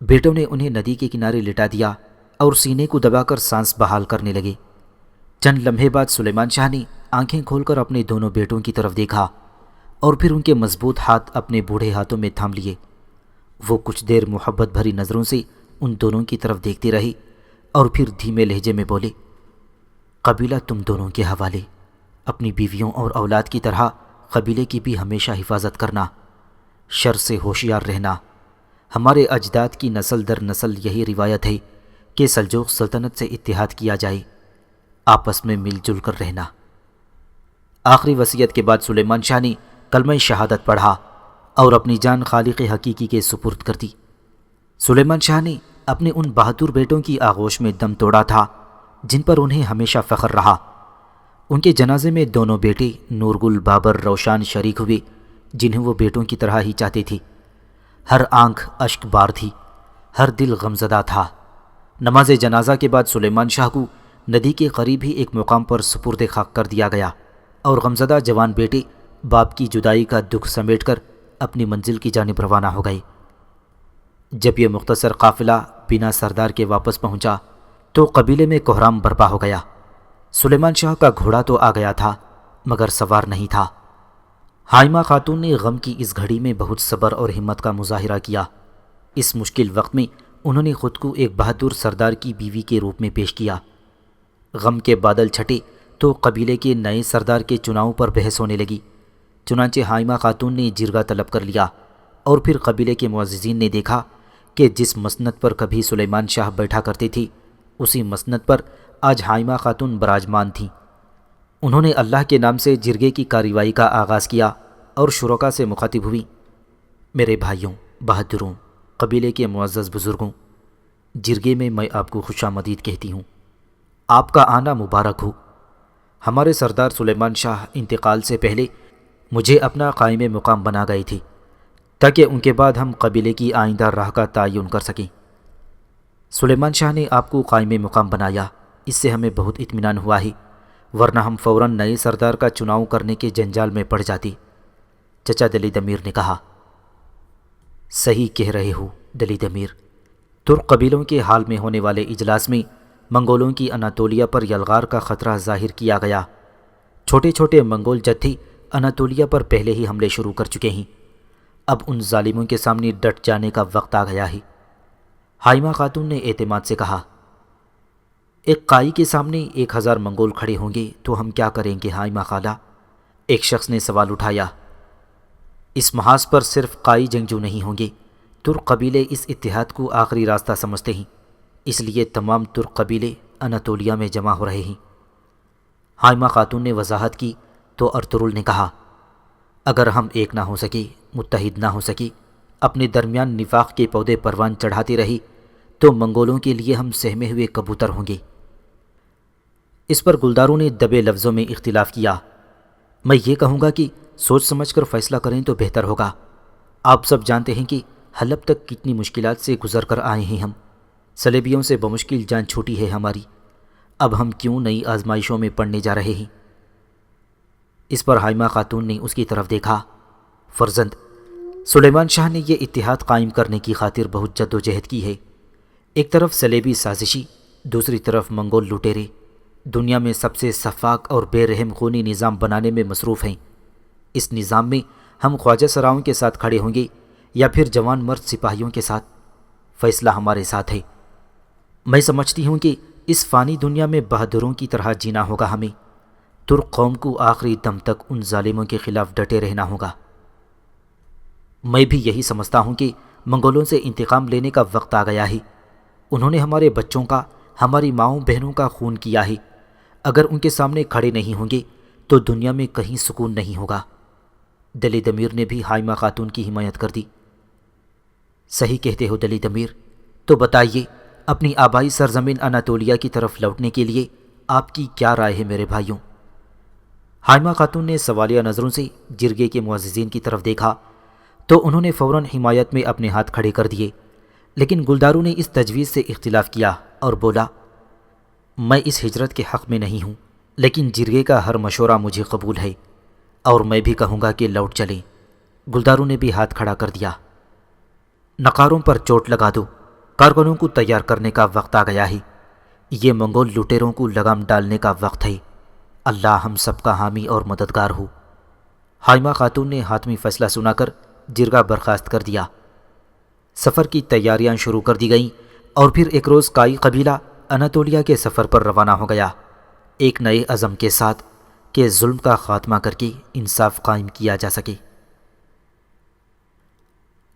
بیٹوں نے انہیں ندی کے کنارے لٹا دیا اور سینے کو دبا کر سانس بحال کرنے لگے۔ چند لمحے بعد سلیمان شاہ نے آنکھیں کھول کر اپنے دونوں بیٹوں کی طرف دیکھا اور پھر ان کے مضبوط ہاتھ اپنے بوڑھے ہاتھوں میں تھام لیے۔ وہ کچھ دیر محبت بھری نظروں سے ان دونوں کی طرف دیکھتے رہے اور پھر دھیمے لہجے میں بولے، قبیلہ تم دونوں کے حوالے، اپنی بیویوں اور اولاد کی طرح قبیلے کی بھی ہمیشہ حفاظت کرنا، شر سے ہوشیار رہنا۔ ہمارے اجداد کی نسل در نسل یہی روایت ہے کہ سلجوق سلطنت سے اتحاد کیا جائے، آپس میں مل جل کر رہنا۔ آخری وصیت کے بعد سلیمان شاہ نے کلمہ شہادت پڑھا اور اپنی جان خالق حقیقی کے سپرد کر دی۔ سلیمان شاہ نے اپنے ان بہادر بیٹوں کی آغوش میں دم توڑا تھا جن پر انہیں ہمیشہ فخر رہا۔ ان کے جنازے میں دونوں بیٹے نورگل، بابر، روشان شریک ہوئے، جنہیں وہ بیٹوں کی طرح ہی چاہتے تھے۔ ہر آنکھ اشک بار تھی، ہر دل غمزدہ تھا۔ نماز جنازہ کے بعد سلیمان شاہ کو ندی کے قریب ہی ایک مقام پر سپرد خاک کر دیا گیا اور غمزدہ جوان بیٹے باپ کی جدائی کا دکھ سمیٹ کر اپنی منزل کی جانب روانہ ہو گئے۔ جب یہ مختصر قافلہ بنا سردار کے واپس پہنچا تو قبیلے میں کوہرام برپا ہو گیا۔ سلیمان شاہ کا گھوڑا تو آ گیا تھا مگر سوار نہیں تھا۔ حائمہ خاتون نے غم کی اس گھڑی میں بہت صبر اور ہمت کا مظاہرہ کیا۔ اس مشکل وقت میں انہوں نے خود کو ایک بہادر سردار کی بیوی کے روپ میں پیش کیا۔ غم کے بادل چھٹے تو قبیلے کے نئے سردار کے چناؤ پر بحث ہونے لگی۔ چنانچہ حائمہ خاتون نے جرگہ طلب کر لیا اور پھر قبیلے کے معززین نے دیکھا کہ جس مسند پر کبھی سلیمان شاہ بیٹھا کرتے تھے اسی مسند پر آج حائمہ خاتون براجمان تھیں۔ انہوں نے اللہ کے نام سے جرگے کی کارروائی کا آغاز کیا اور شرکا سے مخاطب ہوئی، میرے بھائیوں، بہادروں، قبیلے کے معزز بزرگوں، جرگے میں میں آپ کو خوش آمدید کہتی ہوں۔ آپ کا آنا مبارک ہو۔ ہمارے سردار سلیمان شاہ انتقال سے پہلے مجھے اپنا قائم مقام بنا گئے تھے تاکہ ان کے بعد ہم قبیلے کی آئندہ راہ کا تعین کر سکیں۔ سلیمان شاہ نے آپ کو قائم مقام بنایا، اس سے ہمیں بہت اطمینان ہوا ہے، ورنہ ہم فوراً نئے سردار کا چناؤ کرنے کے جنجال میں پڑ جاتے۔ چچا دلید امیر نے کہا، صحیح کہہ رہے ہو دلید امیر۔ ترک قبیلوں کے حال میں ہونے والے اجلاس میں منگولوں کی اناتولیا پر یلغار کا خطرہ ظاہر کیا گیا۔ چھوٹے چھوٹے منگول جتھے اناتولیا پر پہلے ہی حملے شروع کر چکے ہیں، اب ان ظالموں کے سامنے ڈٹ جانے کا وقت آ گیا ہے۔ حائمہ خاتون نے اعتماد سے کہا، ایک قائی کے سامنے 1000 منگول کھڑے ہوں گے تو ہم کیا کریں گے حائمہ خالہ؟ ایک شخص نے سوال اٹھایا۔ اس محاذ پر صرف قائی جنگجو نہیں ہوں گے، ترک قبیلے اس اتحاد کو آخری راستہ سمجھتے ہیں، اس لیے تمام ترک قبیلے اناتولیا میں جمع ہو رہے ہیں۔ حائمہ خاتون نے وضاحت کی تو ارطغرل نے کہا، اگر ہم ایک نہ ہو سکے، متحد نہ ہو سکے، اپنے درمیان نفاق کے پودے پروان چڑھاتے رہے تو منگولوں کے لیے ہم سہمے ہوئے کبوتر ہوں گے۔ اس پر گلداروں نے دبے لفظوں میں اختلاف کیا۔ میں یہ کہوں گا کہ سوچ سمجھ کر فیصلہ کریں تو بہتر ہوگا۔ آپ سب جانتے ہیں کہ حلب تک کتنی مشکلات سے گزر کر آئے ہیں ہم، صلیبیوں سے بمشکل جان چھوٹی ہے ہماری، اب ہم کیوں نئی آزمائشوں میں پڑنے جا رہے ہیں؟ اس پر حائمہ خاتون نے اس کی طرف دیکھا۔ فرزند، سلیمان شاہ نے یہ اتحاد قائم کرنے کی خاطر بہت جد و جہد کی ہے۔ ایک طرف صلیبی سازشی، دوسری طرف منگول لٹیرے دنیا میں سب سے سفاک اور بے رحم خونی نظام بنانے میں مصروف ہیں۔ اس نظام میں ہم خواجہ سراؤں کے ساتھ کھڑے ہوں گے یا پھر جوان مرد سپاہیوں کے ساتھ، فیصلہ ہمارے ساتھ ہے۔ میں سمجھتی ہوں کہ اس فانی دنیا میں بہادروں کی طرح جینا ہوگا ہمیں۔ ترک قوم کو آخری دم تک ان ظالموں کے خلاف ڈٹے رہنا ہوگا۔ میں بھی یہی سمجھتا ہوں کہ منگولوں سے انتقام لینے کا وقت آ گیا ہے۔ انہوں نے ہمارے بچوں کا، ہماری ماؤں بہنوں کا خون کیا ہے۔ اگر ان کے سامنے کھڑے نہیں ہوں گے تو دنیا میں کہیں سکون نہیں ہوگا۔ دلید امیر نے بھی حائمہ خاتون کی حمایت کر دی۔ صحیح کہتے ہو دلید امیر، تو بتائیے اپنی آبائی سرزمین اناتولیہ کی طرف لوٹنے کے لیے آپ کی کیا رائے ہے میرے بھائیوں؟ حائمہ خاتون نے سوالیہ نظروں سے جرگے کے معززین کی طرف دیکھا تو انہوں نے فوراً حمایت میں اپنے ہاتھ کھڑے کر دیے، لیکن گلدارو نے اس تجویز سے اختلاف کیا اور بولا، میں اس ہجرت کے حق میں نہیں ہوں، لیکن جرگے کا ہر مشورہ مجھے قبول ہے اور میں بھی کہوں گا کہ لوٹ چلیں۔ گلدارو نے بھی ہاتھ کھڑا کر دیا۔ نقاروں پر چوٹ لگا دو، کارکنوں کو تیار کرنے کا وقت آ گیا ہے، یہ منگول لٹیروں کو لگام ڈالنے کا وقت ہے، اللہ ہم سب کا حامی اور مددگار ہو۔ حائمہ خاتون نے حاتمی فیصلہ سنا کر جرگہ برخاست کر دیا۔ سفر کی تیاریاں شروع کر دی گئیں اور پھر ایک روز کائی قبیلہ اناتولیہ کے سفر پر روانہ ہو گیا، ایک نئے عزم کے ساتھ کہ ظلم کا خاتمہ کر کے انصاف قائم کیا جا سکے۔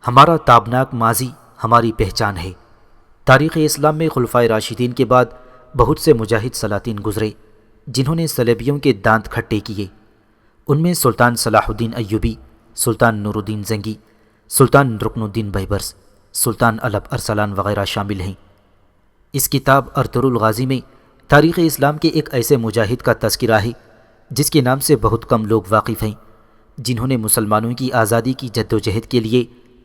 ہمارا تابناک ماضی ہماری پہچان ہے۔ تاریخ اسلام میں خلفائے راشدین کے بعد بہت سے مجاہد سلاطین گزرے جنہوں نے صلیبیوں کے دانت کھٹے کیے۔ ان میں سلطان صلاح الدین ایوبی، سلطان نور الدین زنگی، سلطان رکن الدین بیبرس، سلطان الب ارسلان وغیرہ شامل ہیں۔ اس کتاب ارطغرل الغازی میں تاریخ اسلام کے ایک ایسے مجاہد کا تذکرہ ہے جس کے نام سے بہت کم لوگ واقف ہیں، جنہوں نے مسلمانوں کی آزادی کی جدوجہد کے لیے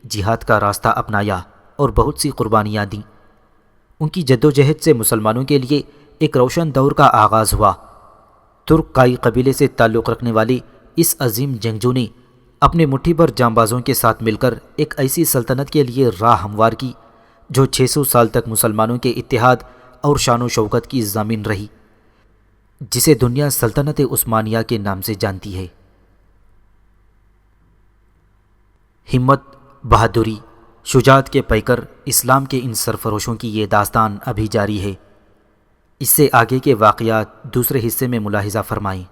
جہاد کا راستہ اپنایا اور بہت سی قربانیاں دیں۔ ان کی جدوجہد سے مسلمانوں کے لیے ایک روشن دور کا آغاز ہوا۔ ترک کائی قبیلے سے تعلق رکھنے والے اس عظیم جنگجو نے اپنے مٹھی بھر جانبازوں کے ساتھ مل کر ایک ایسی سلطنت کے لیے راہ ہموار کی جو 600 سال تک مسلمانوں کے اتحاد اور شان و شوکت کی ضامن رہی، جسے دنیا سلطنت عثمانیہ کے نام سے جانتی ہے۔ ہمت، بہادری، شجاعت کے پیکر اسلام کے ان سرفروشوں کی یہ داستان ابھی جاری ہے۔ اس سے آگے کے واقعات دوسرے حصے میں ملاحظہ فرمائیں۔